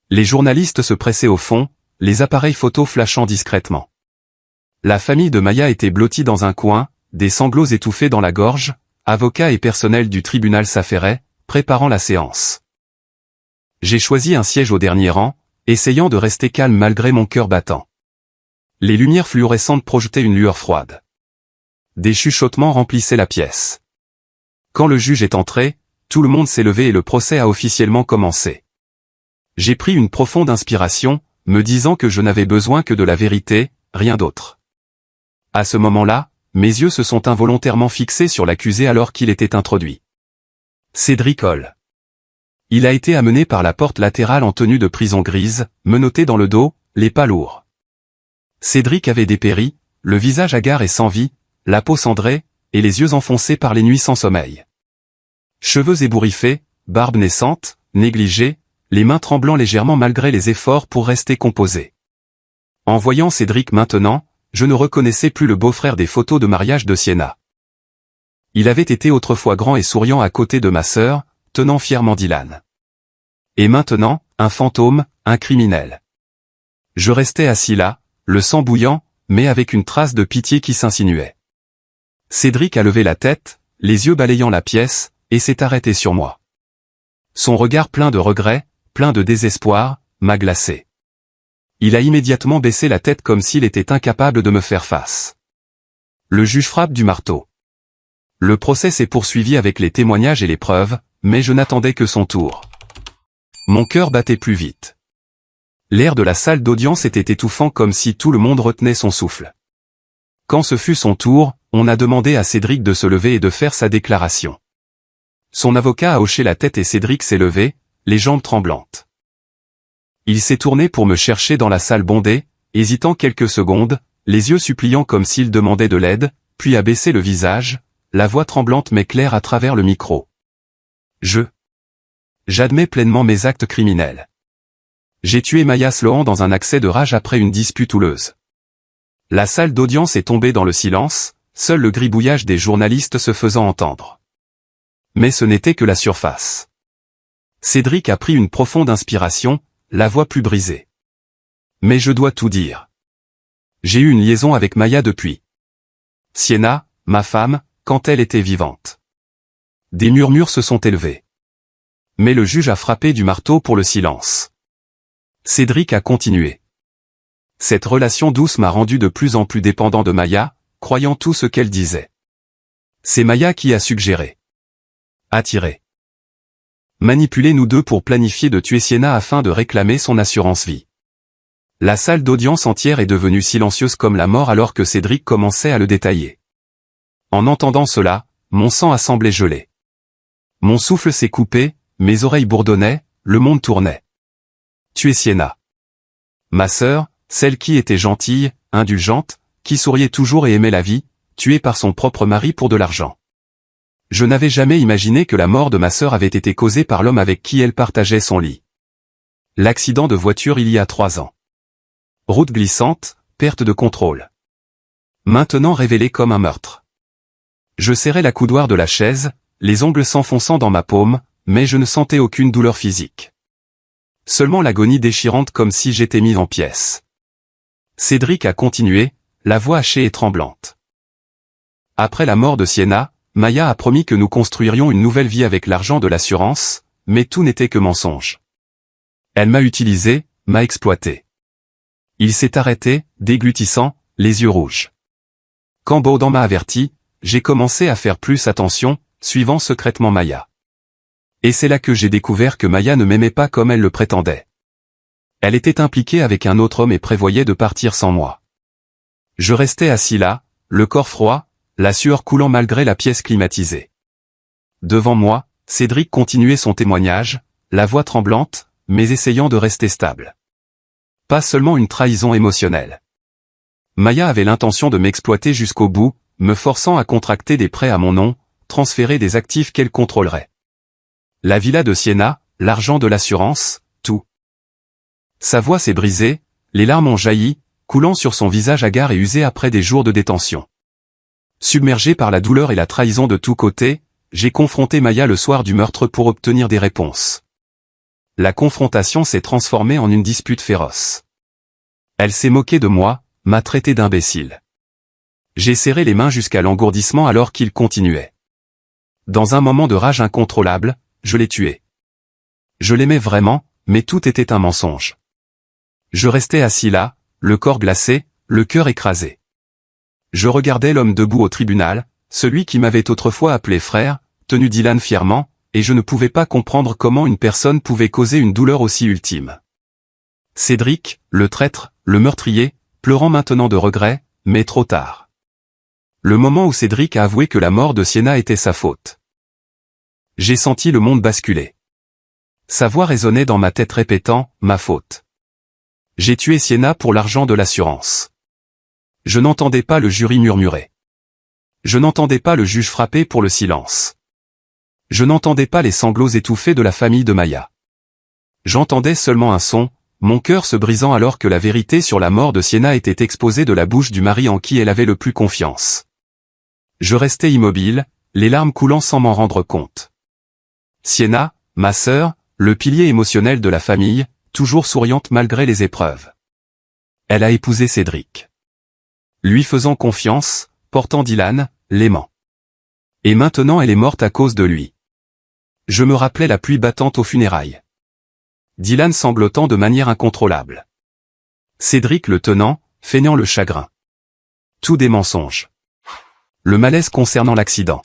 Les journalistes se pressaient au fond, les appareils photos flashant discrètement. La famille de Maya était blottie dans un coin, des sanglots étouffés dans la gorge, avocats et personnel du tribunal s'affairaient, préparant la séance. J'ai choisi un siège au dernier rang, essayant de rester calme malgré mon cœur battant. Les lumières fluorescentes projetaient une lueur froide. Des chuchotements remplissaient la pièce. Quand le juge est entré, tout le monde s'est levé et le procès a officiellement commencé. J'ai pris une profonde inspiration, me disant que je n'avais besoin que de la vérité, rien d'autre. À ce moment-là, mes yeux se sont involontairement fixés sur l'accusé alors qu'il était introduit. Cédric Hall. Il a été amené par la porte latérale en tenue de prison grise, menotté dans le dos, les pas lourds. Cédric avait dépéri, le visage hagard et sans vie, la peau cendrée, et les yeux enfoncés par les nuits sans sommeil. Cheveux ébouriffés, barbe naissante, négligée, les mains tremblant légèrement malgré les efforts pour rester composés. En voyant Cédric maintenant, je ne reconnaissais plus le beau-frère des photos de mariage de Sienna. Il avait été autrefois grand et souriant à côté de ma sœur, tenant fièrement Dylan. Et maintenant, un fantôme, un criminel. Je restais assis là, le sang bouillant, mais avec une trace de pitié qui s'insinuait. Cédric a levé la tête, les yeux balayant la pièce, et s'est arrêté sur moi. Son regard plein de regret, plein de désespoir, m'a glacé. Il a immédiatement baissé la tête comme s'il était incapable de me faire face. Le juge frappe du marteau. Le procès s'est poursuivi avec les témoignages et les preuves, mais je n'attendais que son tour. Mon cœur battait plus vite. L'air de la salle d'audience était étouffant comme si tout le monde retenait son souffle. Quand ce fut son tour, on a demandé à Cédric de se lever et de faire sa déclaration. Son avocat a hoché la tête et Cédric s'est levé, les jambes tremblantes. Il s'est tourné pour me chercher dans la salle bondée, hésitant quelques secondes, les yeux suppliants comme s'il demandait de l'aide, puis a baissé le visage, la voix tremblante mais claire à travers le micro. J'admets pleinement mes actes criminels. J'ai tué Maya Sloan dans un accès de rage après une dispute houleuse. La salle d'audience est tombée dans le silence, seul le gribouillage des journalistes se faisant entendre. Mais ce n'était que la surface. Cédric a pris une profonde inspiration, la voix plus brisée. Mais je dois tout dire. J'ai eu une liaison avec Maya depuis. Sienna, ma femme, quand elle était vivante. Des murmures se sont élevés. Mais le juge a frappé du marteau pour le silence. Cédric a continué. Cette relation douce m'a rendu de plus en plus dépendant de Maya, croyant tout ce qu'elle disait. C'est Maya qui a suggéré. Attiré. Manipulé nous deux pour planifier de tuer Sienna afin de réclamer son assurance vie. La salle d'audience entière est devenue silencieuse comme la mort alors que Cédric commençait à le détailler. En entendant cela, mon sang a semblé gelé. Mon souffle s'est coupé, mes oreilles bourdonnaient, le monde tournait. Tuer Sienna. Ma sœur, celle qui était gentille, indulgente, qui souriait toujours et aimait la vie, tuée par son propre mari pour de l'argent. Je n'avais jamais imaginé que la mort de ma sœur avait été causée par l'homme avec qui elle partageait son lit. L'accident de voiture il y a 3 ans. Route glissante, perte de contrôle. Maintenant révélé comme un meurtre. Je serrais la coudoir de la chaise, les ongles s'enfonçant dans ma paume, mais je ne sentais aucune douleur physique. Seulement l'agonie déchirante comme si j'étais mis en pièces. Cédric a continué, la voix hachée et tremblante. Après la mort de Sienna, Maya a promis que nous construirions une nouvelle vie avec l'argent de l'assurance, mais tout n'était que mensonge. Elle m'a utilisé, m'a exploité. Il s'est arrêté, déglutissant, les yeux rouges. Quand Baudan m'a averti, j'ai commencé à faire plus attention, suivant secrètement Maya. Et c'est là que j'ai découvert que Maya ne m'aimait pas comme elle le prétendait. Elle était impliquée avec un autre homme et prévoyait de partir sans moi. Je restais assis là, le corps froid, la sueur coulant malgré la pièce climatisée. Devant moi, Cédric continuait son témoignage, la voix tremblante, mais essayant de rester stable. Pas seulement une trahison émotionnelle. Maya avait l'intention de m'exploiter jusqu'au bout, me forçant à contracter des prêts à mon nom, transférer des actifs qu'elle contrôlerait. La villa de Sienna, l'argent de l'assurance, tout. Sa voix s'est brisée, les larmes ont jailli, coulant sur son visage hagard et usé après des jours de détention. Submergé par la douleur et la trahison de tous côtés, j'ai confronté Maya le soir du meurtre pour obtenir des réponses. La confrontation s'est transformée en une dispute féroce. Elle s'est moquée de moi, m'a traité d'imbécile. J'ai serré les mains jusqu'à l'engourdissement alors qu'il continuait. Dans un moment de rage incontrôlable, je l'ai tué. Je l'aimais vraiment, mais tout était un mensonge. Je restais assis là, le corps glacé, le cœur écrasé. Je regardais l'homme debout au tribunal, celui qui m'avait autrefois appelé frère, tenu Dylan fièrement, et je ne pouvais pas comprendre comment une personne pouvait causer une douleur aussi ultime. Cédric, le traître, le meurtrier, pleurant maintenant de regret, mais trop tard. Le moment où Cédric a avoué que la mort de Sienna était sa faute. J'ai senti le monde basculer. Sa voix résonnait dans ma tête répétant « ma faute ». J'ai tué Sienna pour l'argent de l'assurance. Je n'entendais pas le jury murmurer. Je n'entendais pas le juge frapper pour le silence. Je n'entendais pas les sanglots étouffés de la famille de Maya. J'entendais seulement un son, mon cœur se brisant alors que la vérité sur la mort de Sienna était exposée de la bouche du mari en qui elle avait le plus confiance. Je restais immobile, les larmes coulant sans m'en rendre compte. Sienna, ma sœur, le pilier émotionnel de la famille, toujours souriante malgré les épreuves. Elle a épousé Cédric. Lui faisant confiance, portant Dylan, l'aimant. Et maintenant elle est morte à cause de lui. Je me rappelais la pluie battante aux funérailles. Dylan sanglotant de manière incontrôlable. Cédric le tenant, feignant le chagrin. Tout des mensonges. Le malaise concernant l'accident.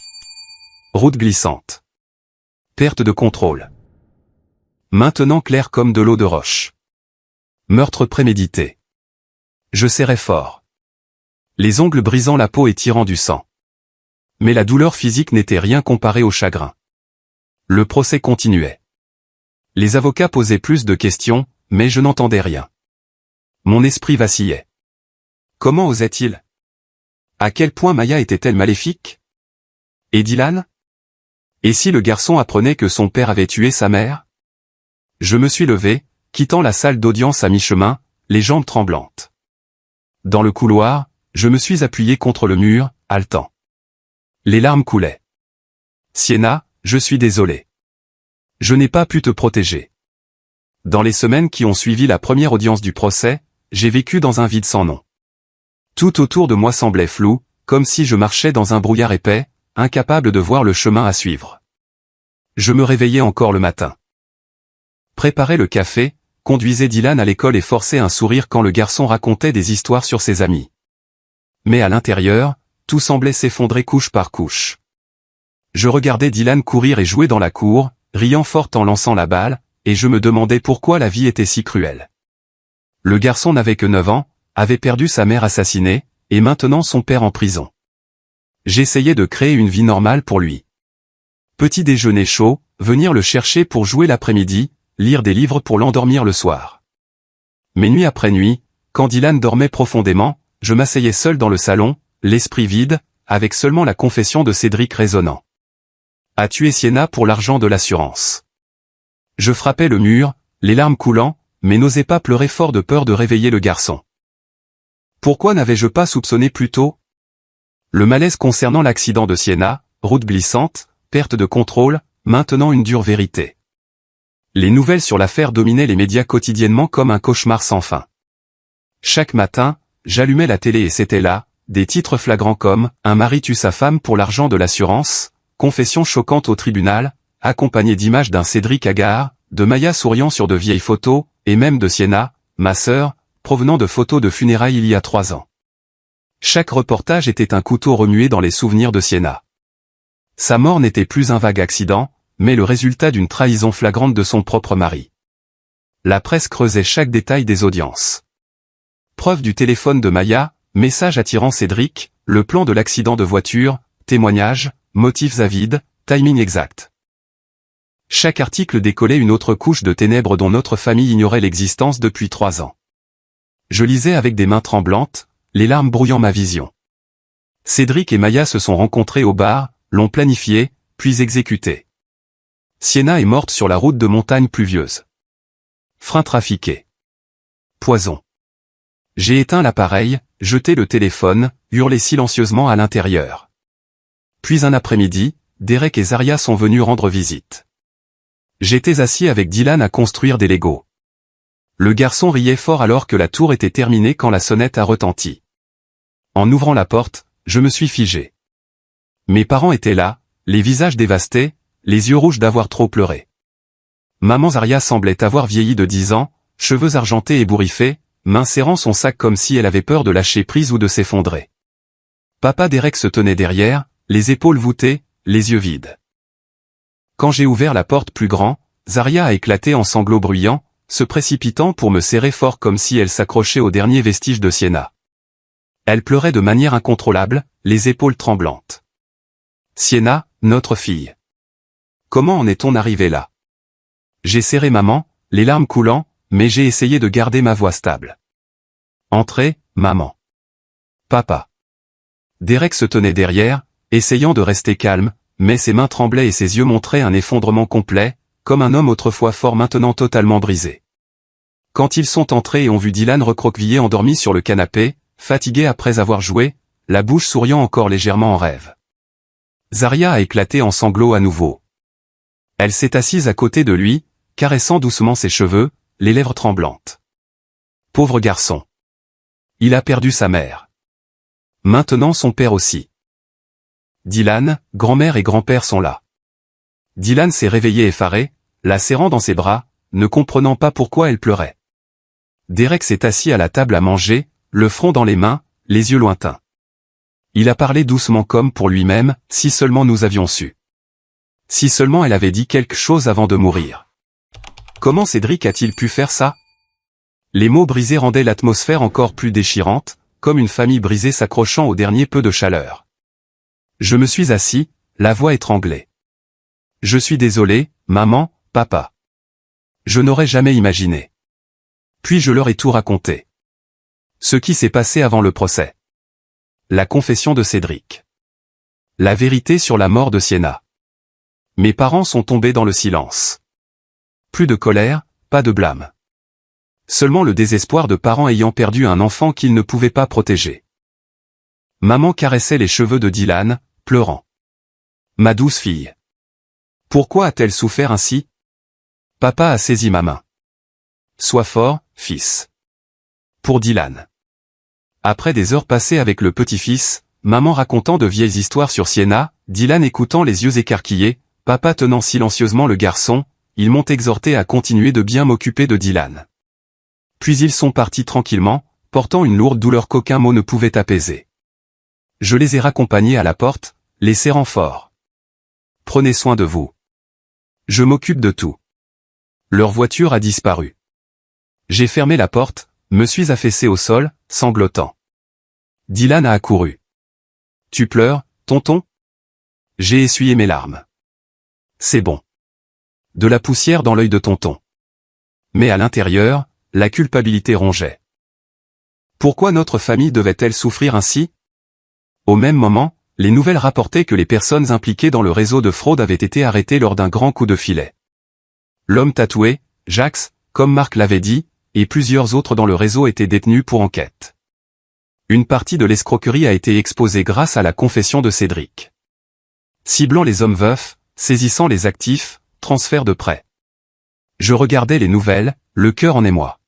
Route glissante. Perte de contrôle. Maintenant clair comme de l'eau de roche. Meurtre prémédité. Je serrais fort. Les ongles brisant la peau et tirant du sang. Mais la douleur physique n'était rien comparée au chagrin. Le procès continuait. Les avocats posaient plus de questions, mais je n'entendais rien. Mon esprit vacillait. Comment osait-il? À quel point Maya était-elle maléfique? Et Dylan? Et si le garçon apprenait que son père avait tué sa mère? Je me suis levé, quittant la salle d'audience à mi-chemin, les jambes tremblantes. Dans le couloir, je me suis appuyé contre le mur, haletant. Les larmes coulaient. Sienna, je suis désolé. Je n'ai pas pu te protéger. Dans les semaines qui ont suivi la première audience du procès, j'ai vécu dans un vide sans nom. Tout autour de moi semblait flou, comme si je marchais dans un brouillard épais, incapable de voir le chemin à suivre. Je me réveillais encore le matin. Préparer le café, conduisait Dylan à l'école et forçait un sourire quand le garçon racontait des histoires sur ses amis. Mais à l'intérieur, tout semblait s'effondrer couche par couche. Je regardais Dylan courir et jouer dans la cour, riant fort en lançant la balle, et je me demandais pourquoi la vie était si cruelle. Le garçon n'avait que 9 ans, avait perdu sa mère assassinée, et maintenant son père en prison. J'essayais de créer une vie normale pour lui. Petit déjeuner chaud, venir le chercher pour jouer l'après-midi, lire des livres pour l'endormir le soir. Mais nuit après nuit, quand Dylan dormait profondément, je m'asseyais seul dans le salon, l'esprit vide, avec seulement la confession de Cédric résonnant. A tué Sienna pour l'argent de l'assurance. Je frappais le mur, les larmes coulant, mais n'osais pas pleurer fort de peur de réveiller le garçon. Pourquoi n'avais-je pas soupçonné plus tôt? Le malaise concernant l'accident de Sienna, route glissante, perte de contrôle, maintenant une dure vérité. Les nouvelles sur l'affaire dominaient les médias quotidiennement comme un cauchemar sans fin. Chaque matin, j'allumais la télé et c'était là, des titres flagrants comme « Un mari tue sa femme pour l'argent de l'assurance », « Confession choquante au tribunal », accompagné d'images d'un Cédric hagard, de Maya souriant sur de vieilles photos, et même de Sienna, ma sœur, provenant de photos de funérailles il y a 3 ans. Chaque reportage était un couteau remué dans les souvenirs de Sienna. Sa mort n'était plus un vague accident, mais le résultat d'une trahison flagrante de son propre mari. La presse creusait chaque détail des audiences. Preuve du téléphone de Maya, message attirant Cédric, le plan de l'accident de voiture, témoignages, motifs avides, timing exact. Chaque article décollait une autre couche de ténèbres dont notre famille ignorait l'existence depuis 3 ans. Je lisais avec des mains tremblantes, les larmes brouillant ma vision. Cédric et Maya se sont rencontrés au bar, l'ont planifié, puis exécuté. Sienna est morte sur la route de montagne pluvieuse. Frein trafiqué. Poison. J'ai éteint l'appareil, jeté le téléphone, hurlé silencieusement à l'intérieur. Puis un après-midi, Derek et Zaria sont venus rendre visite. J'étais assis avec Dylan à construire des Legos. Le garçon riait fort alors que la tour était terminée quand la sonnette a retenti. En ouvrant la porte, je me suis figé. Mes parents étaient là, les visages dévastés, les yeux rouges d'avoir trop pleuré. Maman Zaria semblait avoir vieilli de 10 ans, cheveux argentés et ébouriffés, main serrant son sac comme si elle avait peur de lâcher prise ou de s'effondrer. Papa Derek se tenait derrière, les épaules voûtées, les yeux vides. Quand j'ai ouvert la porte plus grand, Zaria a éclaté en sanglots bruyants, se précipitant pour me serrer fort comme si elle s'accrochait aux derniers vestiges de Sienna. Elle pleurait de manière incontrôlable, les épaules tremblantes. Sienna, notre fille. Comment en est-on arrivé là? J'ai serré maman, les larmes coulant, mais j'ai essayé de garder ma voix stable. Entrez, maman. Papa. Derek se tenait derrière, essayant de rester calme, mais ses mains tremblaient et ses yeux montraient un effondrement complet, comme un homme autrefois fort maintenant totalement brisé. Quand ils sont entrés et ont vu Dylan recroquevillé endormi sur le canapé, fatigué après avoir joué, la bouche souriant encore légèrement en rêve. Zaria a éclaté en sanglots à nouveau. Elle s'est assise à côté de lui, caressant doucement ses cheveux, les lèvres tremblantes. Pauvre garçon. Il a perdu sa mère. Maintenant son père aussi. Dylan, grand-mère et grand-père sont là. Dylan s'est réveillé effaré, la serrant dans ses bras, ne comprenant pas pourquoi elle pleurait. Derek s'est assis à la table à manger, le front dans les mains, les yeux lointains. Il a parlé doucement comme pour lui-même, si seulement nous avions su. Si seulement elle avait dit quelque chose avant de mourir. Comment Cédric a-t-il pu faire ça? Les mots brisés rendaient l'atmosphère encore plus déchirante, comme une famille brisée s'accrochant au dernier peu de chaleur. Je me suis assis, la voix étranglée. Je suis désolé, maman, papa. Je n'aurais jamais imaginé. Puis je leur ai tout raconté. Ce qui s'est passé avant le procès. La confession de Cédric. La vérité sur la mort de Sienna. Mes parents sont tombés dans le silence. Plus de colère, pas de blâme. Seulement le désespoir de parents ayant perdu un enfant qu'ils ne pouvaient pas protéger. Maman caressait les cheveux de Dylan, pleurant. Ma douce fille. Pourquoi a-t-elle souffert ainsi? Papa a saisi ma main. Sois fort, fils. Pour Dylan. Après des heures passées avec le petit-fils, maman racontant de vieilles histoires sur Sienna, Dylan écoutant les yeux écarquillés, papa tenant silencieusement le garçon, ils m'ont exhorté à continuer de bien m'occuper de Dylan. Puis ils sont partis tranquillement, portant une lourde douleur qu'aucun mot ne pouvait apaiser. Je les ai raccompagnés à la porte, les serrant fort. Prenez soin de vous. Je m'occupe de tout. Leur voiture a disparu. J'ai fermé la porte, me suis affaissé au sol, sanglotant. Dylan a accouru. Tu pleures, tonton? J'ai essuyé mes larmes. C'est bon. De la poussière dans l'œil de tonton. Mais à l'intérieur, la culpabilité rongeait. Pourquoi notre famille devait-elle souffrir ainsi? Au même moment, les nouvelles rapportaient que les personnes impliquées dans le réseau de fraude avaient été arrêtées lors d'un grand coup de filet. L'homme tatoué, Jax, comme Marc l'avait dit, et plusieurs autres dans le réseau étaient détenus pour enquête. Une partie de l'escroquerie a été exposée grâce à la confession de Cédric. Ciblant les hommes veufs, saisissant les actifs, transfert de prêts. Je regardais les nouvelles, le cœur en émoi.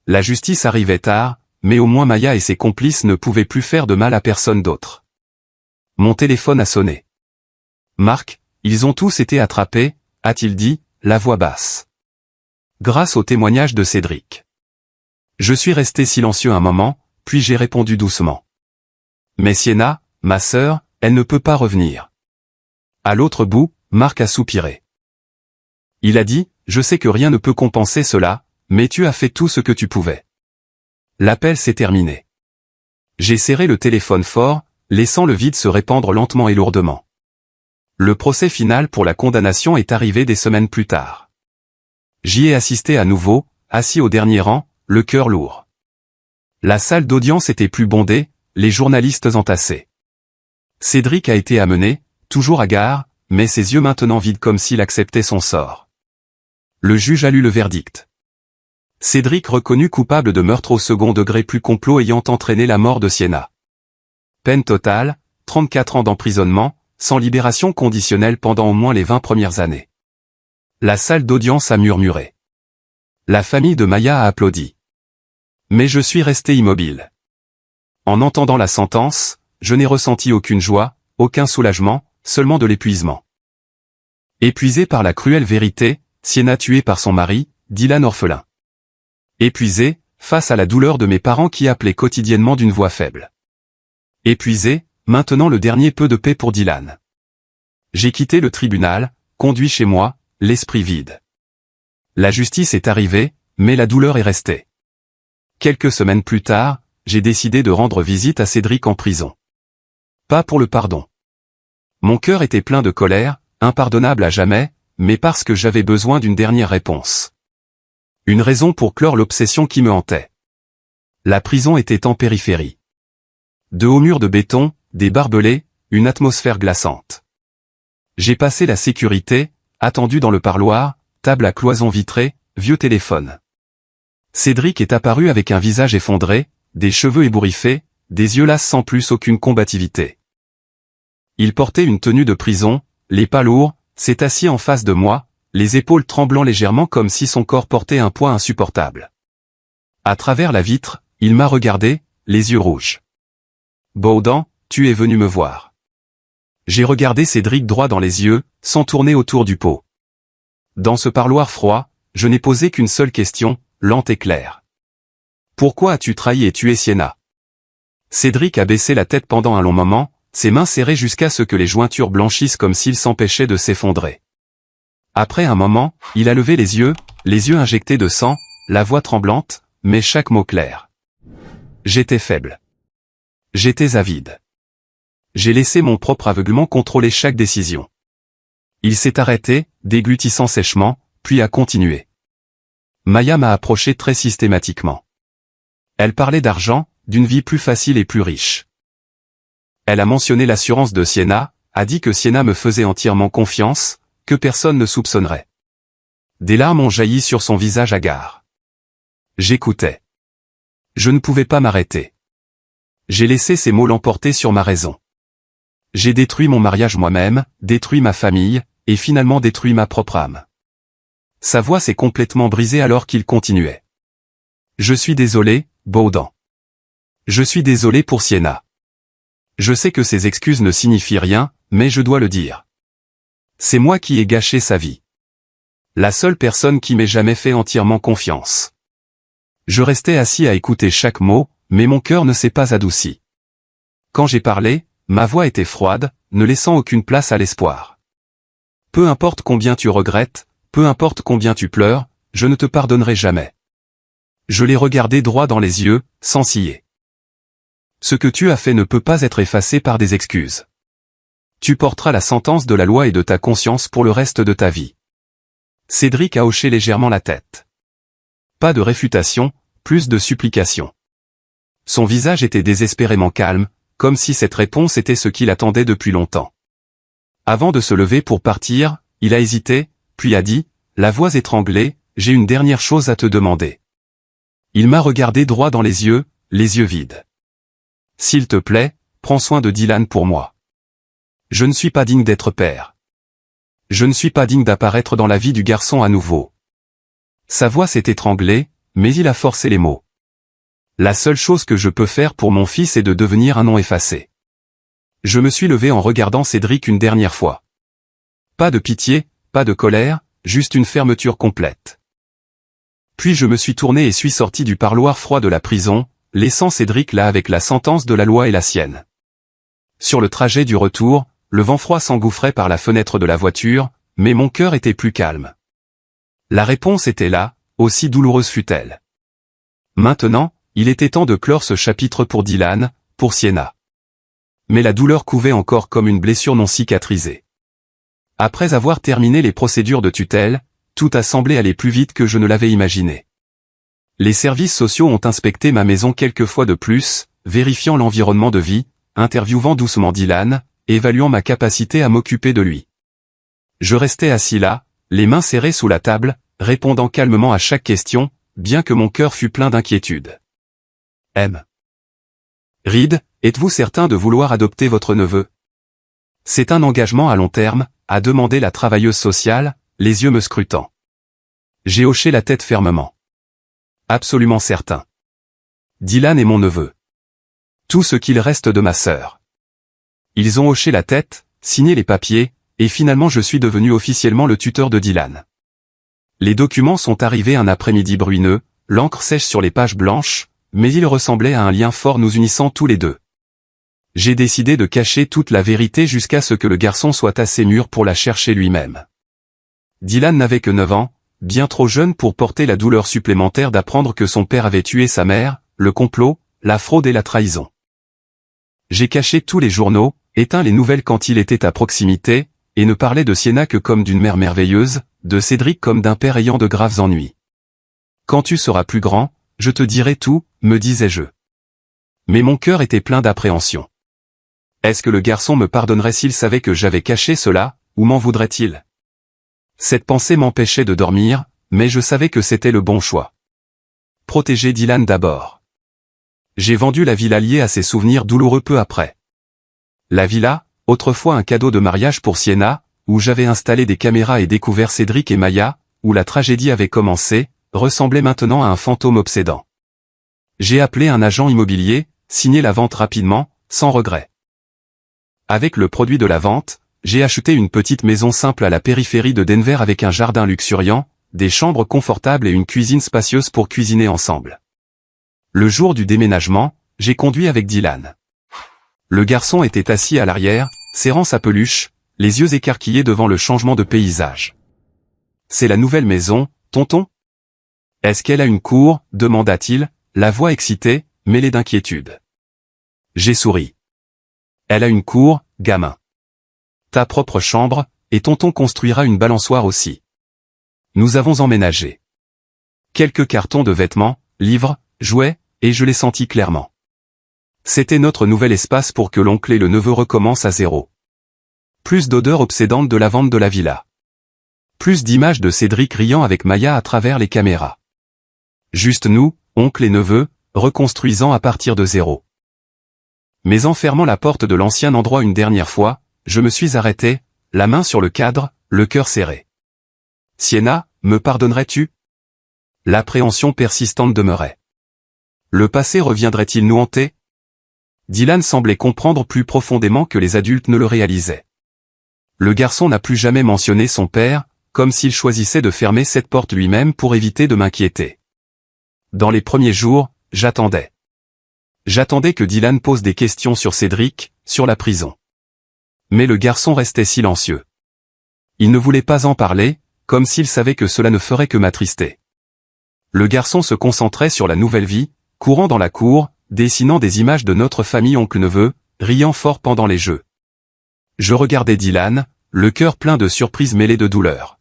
La justice arrivait tard, mais au moins Maya et ses complices ne pouvaient plus faire de mal à personne d'autre. Mon téléphone a sonné. Marc, ils ont tous été attrapés, a-t-il dit, la voix basse. Grâce au témoignage de Cédric. Je suis resté silencieux un moment, puis j'ai répondu doucement. Mais Sienna, ma sœur, elle ne peut pas revenir. À l'autre bout, Marc a soupiré. Il a dit, je sais que rien ne peut compenser cela, mais tu as fait tout ce que tu pouvais. L'appel s'est terminé. J'ai serré le téléphone fort, laissant le vide se répandre lentement et lourdement. Le procès final pour la condamnation est arrivé des semaines plus tard. J'y ai assisté à nouveau, assis au dernier rang, le cœur lourd. La salle d'audience était plus bondée, les journalistes entassés. Cédric a été amené, toujours hagard, mais ses yeux maintenant vides comme s'il acceptait son sort. Le juge a lu le verdict. Cédric reconnu coupable de meurtre au second degré plus complot ayant entraîné la mort de Sienna. Peine totale, 34 ans d'emprisonnement, sans libération conditionnelle pendant au moins les 20 premières années. La salle d'audience a murmuré. La famille de Maya a applaudi. Mais je suis resté immobile. En entendant la sentence, je n'ai ressenti aucune joie, aucun soulagement, seulement de l'épuisement. Épuisé par la cruelle vérité, Sienna tuée par son mari, Dylan orphelin. Épuisé, face à la douleur de mes parents qui appelaient quotidiennement d'une voix faible. Épuisé, maintenant le dernier peu de paix pour Dylan. J'ai quitté le tribunal, conduit chez moi, l'esprit vide. La justice est arrivée, mais la douleur est restée. Quelques semaines plus tard, j'ai décidé de rendre visite à Cédric en prison. Pas pour le pardon. Mon cœur était plein de colère, impardonnable à jamais, mais parce que j'avais besoin d'une dernière réponse. Une raison pour clore l'obsession qui me hantait. La prison était en périphérie. De hauts murs de béton, des barbelés, une atmosphère glaçante. J'ai passé la sécurité, attendu dans le parloir, table à cloison vitrée, vieux téléphone. Cédric est apparu avec un visage effondré, des cheveux ébouriffés, des yeux lasses sans plus aucune combativité. Il portait une tenue de prison, les pas lourds, s'est assis en face de moi, les épaules tremblant légèrement comme si son corps portait un poids insupportable. À travers la vitre, il m'a regardé, les yeux rouges. Baudin, tu es venu me voir. J'ai regardé Cédric droit dans les yeux, sans tourner autour du pot. Dans ce parloir froid, je n'ai posé qu'une seule question, lente et claire. Pourquoi as-tu trahi et tué Sienna? Cédric a baissé la tête pendant un long moment, ses mains serrées jusqu'à ce que les jointures blanchissent comme s'il s'empêchait de s'effondrer. Après un moment, il a levé les yeux injectés de sang, la voix tremblante, mais chaque mot clair. J'étais faible. J'étais avide. J'ai laissé mon propre aveuglement contrôler chaque décision. Il s'est arrêté, déglutissant sèchement, puis a continué. Maya m'a approché très systématiquement. Elle parlait d'argent, d'une vie plus facile et plus riche. Elle a mentionné l'assurance de Sienna, a dit que Sienna me faisait entièrement confiance, que personne ne soupçonnerait. Des larmes ont jailli sur son visage hagard. J'écoutais. Je ne pouvais pas m'arrêter. J'ai laissé ces mots l'emporter sur ma raison. J'ai détruit mon mariage moi-même, détruit ma famille, et finalement détruit ma propre âme. Sa voix s'est complètement brisée alors qu'il continuait. Je suis désolé, Baudan. Je suis désolé pour Sienna. Je sais que ces excuses ne signifient rien, mais je dois le dire. C'est moi qui ai gâché sa vie. La seule personne qui m'ait jamais fait entièrement confiance. Je restais assis à écouter chaque mot, mais mon cœur ne s'est pas adouci. Quand j'ai parlé, ma voix était froide, ne laissant aucune place à l'espoir. Peu importe combien tu regrettes, peu importe combien tu pleures, je ne te pardonnerai jamais. Je l'ai regardé droit dans les yeux, sans ciller. Ce que tu as fait ne peut pas être effacé par des excuses. Tu porteras la sentence de la loi et de ta conscience pour le reste de ta vie. Cédric a hoché légèrement la tête. Pas de réfutation, plus de supplication. Son visage était désespérément calme, comme si cette réponse était ce qu'il attendait depuis longtemps. Avant de se lever pour partir, il a hésité, puis a dit, la voix étranglée, j'ai une dernière chose à te demander. Il m'a regardé droit dans les yeux vides. S'il te plaît, prends soin de Dylan pour moi. Je ne suis pas digne d'être père. Je ne suis pas digne d'apparaître dans la vie du garçon à nouveau. Sa voix s'est étranglée, mais il a forcé les mots. La seule chose que je peux faire pour mon fils est de devenir un nom effacé. Je me suis levé en regardant Cédric une dernière fois. Pas de pitié, pas de colère, juste une fermeture complète. Puis je me suis tourné et suis sorti du parloir froid de la prison, laissant Cédric là avec la sentence de la loi et la sienne. Sur le trajet du retour, le vent froid s'engouffrait par la fenêtre de la voiture, mais mon cœur était plus calme. La réponse était là, aussi douloureuse fut-elle. Maintenant, il était temps de clore ce chapitre pour Dylan, pour Sienna. Mais la douleur couvait encore comme une blessure non cicatrisée. Après avoir terminé les procédures de tutelle, tout a semblé aller plus vite que je ne l'avais imaginé. Les services sociaux ont inspecté ma maison quelques fois de plus, vérifiant l'environnement de vie, interviewant doucement Dylan, évaluant ma capacité à m'occuper de lui. Je restais assis là, les mains serrées sous la table, répondant calmement à chaque question, bien que mon cœur fût plein d'inquiétude. M. Reed, êtes-vous certain de vouloir adopter votre neveu? C'est un engagement à long terme, a demandé la travailleuse sociale, les yeux me scrutant. J'ai hoché la tête fermement. Absolument certain. Dylan est mon neveu. Tout ce qu'il reste de ma sœur. Ils ont hoché la tête, signé les papiers, et finalement je suis devenu officiellement le tuteur de Dylan. Les documents sont arrivés un après-midi brumeux, l'encre sèche sur les pages blanches, mais il ressemblait à un lien fort nous unissant tous les deux. J'ai décidé de cacher toute la vérité jusqu'à ce que le garçon soit assez mûr pour la chercher lui-même. Dylan n'avait que 9 ans, bien trop jeune pour porter la douleur supplémentaire d'apprendre que son père avait tué sa mère, le complot, la fraude et la trahison. J'ai caché tous les journaux, éteint les nouvelles quand il était à proximité, et ne parlais de Sienna que comme d'une mère merveilleuse, de Cédric comme d'un père ayant de graves ennuis. Quand tu seras plus grand, je te dirai tout, me disais-je. Mais mon cœur était plein d'appréhension. Est-ce que le garçon me pardonnerait s'il savait que j'avais caché cela, ou m'en voudrait-il? Cette pensée m'empêchait de dormir, mais je savais que c'était le bon choix. Protéger Dylan d'abord. J'ai vendu la villa liée à ces souvenirs douloureux peu après. La villa, autrefois un cadeau de mariage pour Sienna, où j'avais installé des caméras et découvert Cédric et Maya, où la tragédie avait commencé, ressemblait maintenant à un fantôme obsédant. J'ai appelé un agent immobilier, signé la vente rapidement, sans regret. Avec le produit de la vente, j'ai acheté une petite maison simple à la périphérie de Denver avec un jardin luxuriant, des chambres confortables et une cuisine spacieuse pour cuisiner ensemble. Le jour du déménagement, j'ai conduit avec Dylan. Le garçon était assis à l'arrière, serrant sa peluche, les yeux écarquillés devant le changement de paysage. « C'est la nouvelle maison, tonton ? Est-ce qu'elle a une cour ?» demanda-t-il, la voix excitée, mêlée d'inquiétude. J'ai souri. « Elle a une cour, gamin. Ta propre chambre, et tonton construira une balançoire aussi. » Nous avons emménagé. Quelques cartons de vêtements, livres, jouets, et je l'ai senti clairement. C'était notre nouvel espace pour que l'oncle et le neveu recommencent à zéro. Plus d'odeurs obsédantes de la vente de la villa. Plus d'images de Cédric riant avec Maya à travers les caméras. Juste nous, oncle et neveu, reconstruisant à partir de zéro. Mais en fermant la porte de l'ancien endroit une dernière fois, je me suis arrêté, la main sur le cadre, le cœur serré. Sienna, me pardonnerais-tu ? L'appréhension persistante demeurait. Le passé reviendrait-il nous hanter ? Dylan semblait comprendre plus profondément que les adultes ne le réalisaient. Le garçon n'a plus jamais mentionné son père, comme s'il choisissait de fermer cette porte lui-même pour éviter de m'inquiéter. Dans les premiers jours, j'attendais. J'attendais que Dylan pose des questions sur Cédric, sur la prison. Mais le garçon restait silencieux. Il ne voulait pas en parler, comme s'il savait que cela ne ferait que m'attrister. Le garçon se concentrait sur la nouvelle vie, courant dans la cour, dessinant des images de notre famille oncle-neveu, riant fort pendant les jeux. Je regardais Dylan, le cœur plein de surprises mêlées de douleur.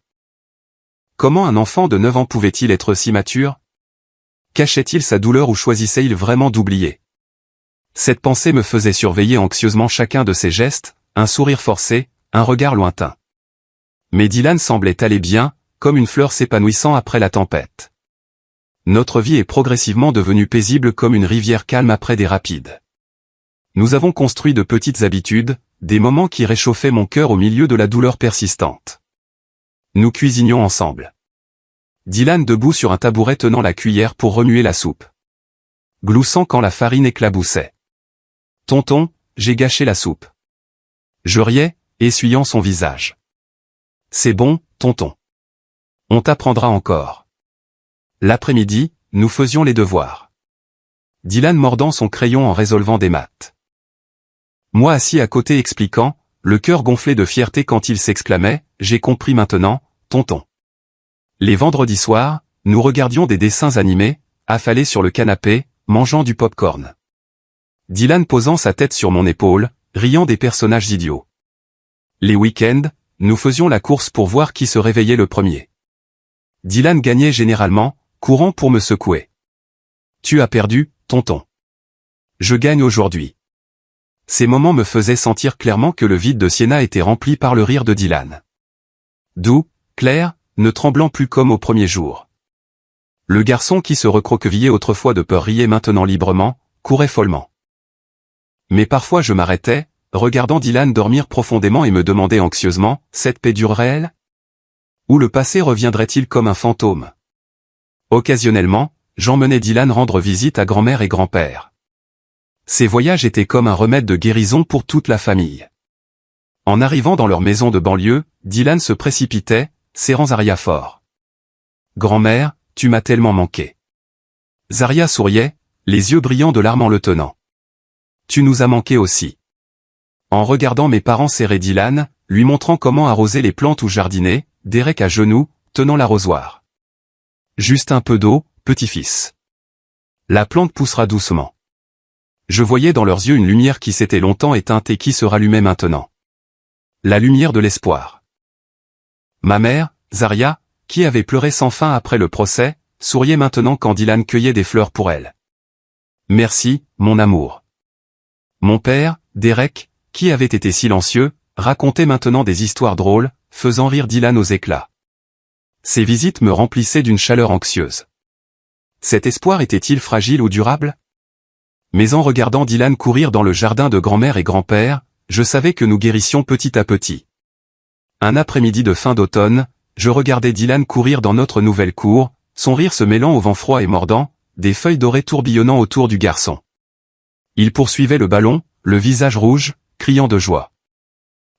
Comment un enfant de 9 ans pouvait-il être si mature ? Cachait-il sa douleur ou choisissait-il vraiment d'oublier ? Cette pensée me faisait surveiller anxieusement chacun de ses gestes, un sourire forcé, un regard lointain. Mais Dylan semblait aller bien, comme une fleur s'épanouissant après la tempête. Notre vie est progressivement devenue paisible comme une rivière calme après des rapides. Nous avons construit de petites habitudes, des moments qui réchauffaient mon cœur au milieu de la douleur persistante. Nous cuisinions ensemble. Dylan debout sur un tabouret tenant la cuillère pour remuer la soupe. Gloussant quand la farine éclaboussait. « Tonton, j'ai gâché la soupe. » Je riais, essuyant son visage. « C'est bon, tonton. On t'apprendra encore. » L'après-midi, nous faisions les devoirs. Dylan mordant son crayon en résolvant des maths. Moi assis à côté expliquant, le cœur gonflé de fierté quand il s'exclamait « J'ai compris maintenant, tonton. » Les vendredis soirs, nous regardions des dessins animés, affalés sur le canapé, mangeant du pop-corn. Dylan posant sa tête sur mon épaule, riant des personnages idiots. Les week-ends, nous faisions la course pour voir qui se réveillait le premier. Dylan gagnait généralement, courant pour me secouer. « Tu as perdu, tonton. Je gagne aujourd'hui. » Ces moments me faisaient sentir clairement que le vide de Sienna était rempli par le rire de Dylan. Doux, clair, ne tremblant plus comme au premier jour. Le garçon qui se recroquevillait autrefois de peur riait maintenant librement, courait follement. Mais parfois je m'arrêtais, regardant Dylan dormir profondément et me demandais anxieusement, cette paix durerait-elle ? Ou le passé reviendrait-il comme un fantôme ? Occasionnellement, j'emmenais Dylan rendre visite à grand-mère et grand-père. Ces voyages étaient comme un remède de guérison pour toute la famille. En arrivant dans leur maison de banlieue, Dylan se précipitait, serrant Zaria fort. « Grand-mère, tu m'as tellement manqué. » Zaria souriait, les yeux brillants de larmes en le tenant. « Tu nous as manqué aussi. » En regardant mes parents serrer Dylan, lui montrant comment arroser les plantes ou jardiner, Derek à genoux, tenant l'arrosoir. « Juste un peu d'eau, petit-fils. La plante poussera doucement. » Je voyais dans leurs yeux une lumière qui s'était longtemps éteinte et qui se rallumait maintenant. La lumière de l'espoir. Ma mère, Zaria, qui avait pleuré sans fin après le procès, souriait maintenant quand Dylan cueillait des fleurs pour elle. « Merci, mon amour. » Mon père, Derek, qui avait été silencieux, racontait maintenant des histoires drôles, faisant rire Dylan aux éclats. Ces visites me remplissaient d'une chaleur anxieuse. Cet espoir était-il fragile ou durable ? Mais en regardant Dylan courir dans le jardin de grand-mère et grand-père, je savais que nous guérissions petit à petit. Un après-midi de fin d'automne, je regardais Dylan courir dans notre nouvelle cour, son rire se mêlant au vent froid et mordant, des feuilles dorées tourbillonnant autour du garçon. Il poursuivait le ballon, le visage rouge, criant de joie.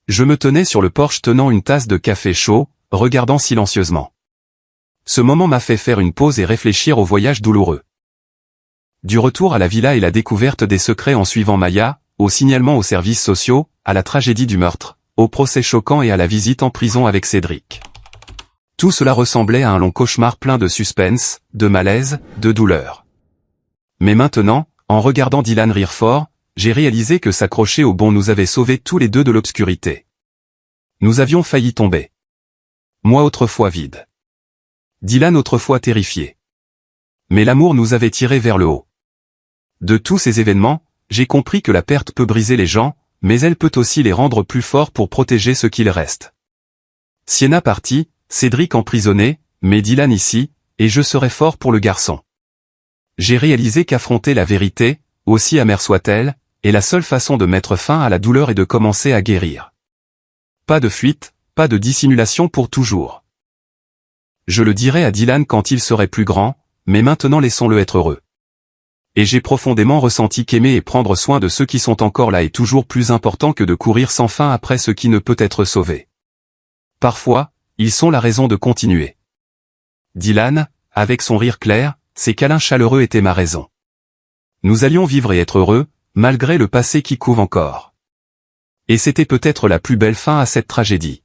Je me tenais sur le porche tenant une tasse de café chaud, regardant silencieusement. Ce moment m'a fait faire une pause et réfléchir au voyage douloureux. du retour à la villa et la découverte des secrets en suivant Maya, au signalement aux services sociaux, à la tragédie du meurtre, au procès choquant et à la visite en prison avec Cédric. Tout cela ressemblait à un long cauchemar plein de suspense, de malaise, de douleur. Mais maintenant, en regardant Dylan rire fort, j'ai réalisé que s'accrocher au bon nous avait sauvés tous les deux de l'obscurité. Nous avions failli tomber. Moi autrefois vide. Dylan autrefois terrifié. Mais l'amour nous avait tirés vers le haut. De tous ces événements, j'ai compris que la perte peut briser les gens, mais elle peut aussi les rendre plus forts pour protéger ce qu'il reste. Sienna partie, Cédric emprisonné, mais Dylan ici, et je serai fort pour le garçon. J'ai réalisé qu'affronter la vérité, aussi amère soit-elle, est la seule façon de mettre fin à la douleur et de commencer à guérir. Pas de fuite, pas de dissimulation pour toujours. Je le dirai à Dylan quand il serait plus grand, mais maintenant laissons-le être heureux. Et j'ai profondément ressenti qu'aimer et prendre soin de ceux qui sont encore là est toujours plus important que de courir sans fin après ce qui ne peut être sauvé. Parfois, ils sont la raison de continuer. Dylan, avec son rire clair, ses câlins chaleureux étaient ma raison. Nous allions vivre et être heureux, malgré le passé qui couve encore. Et c'était peut-être la plus belle fin à cette tragédie.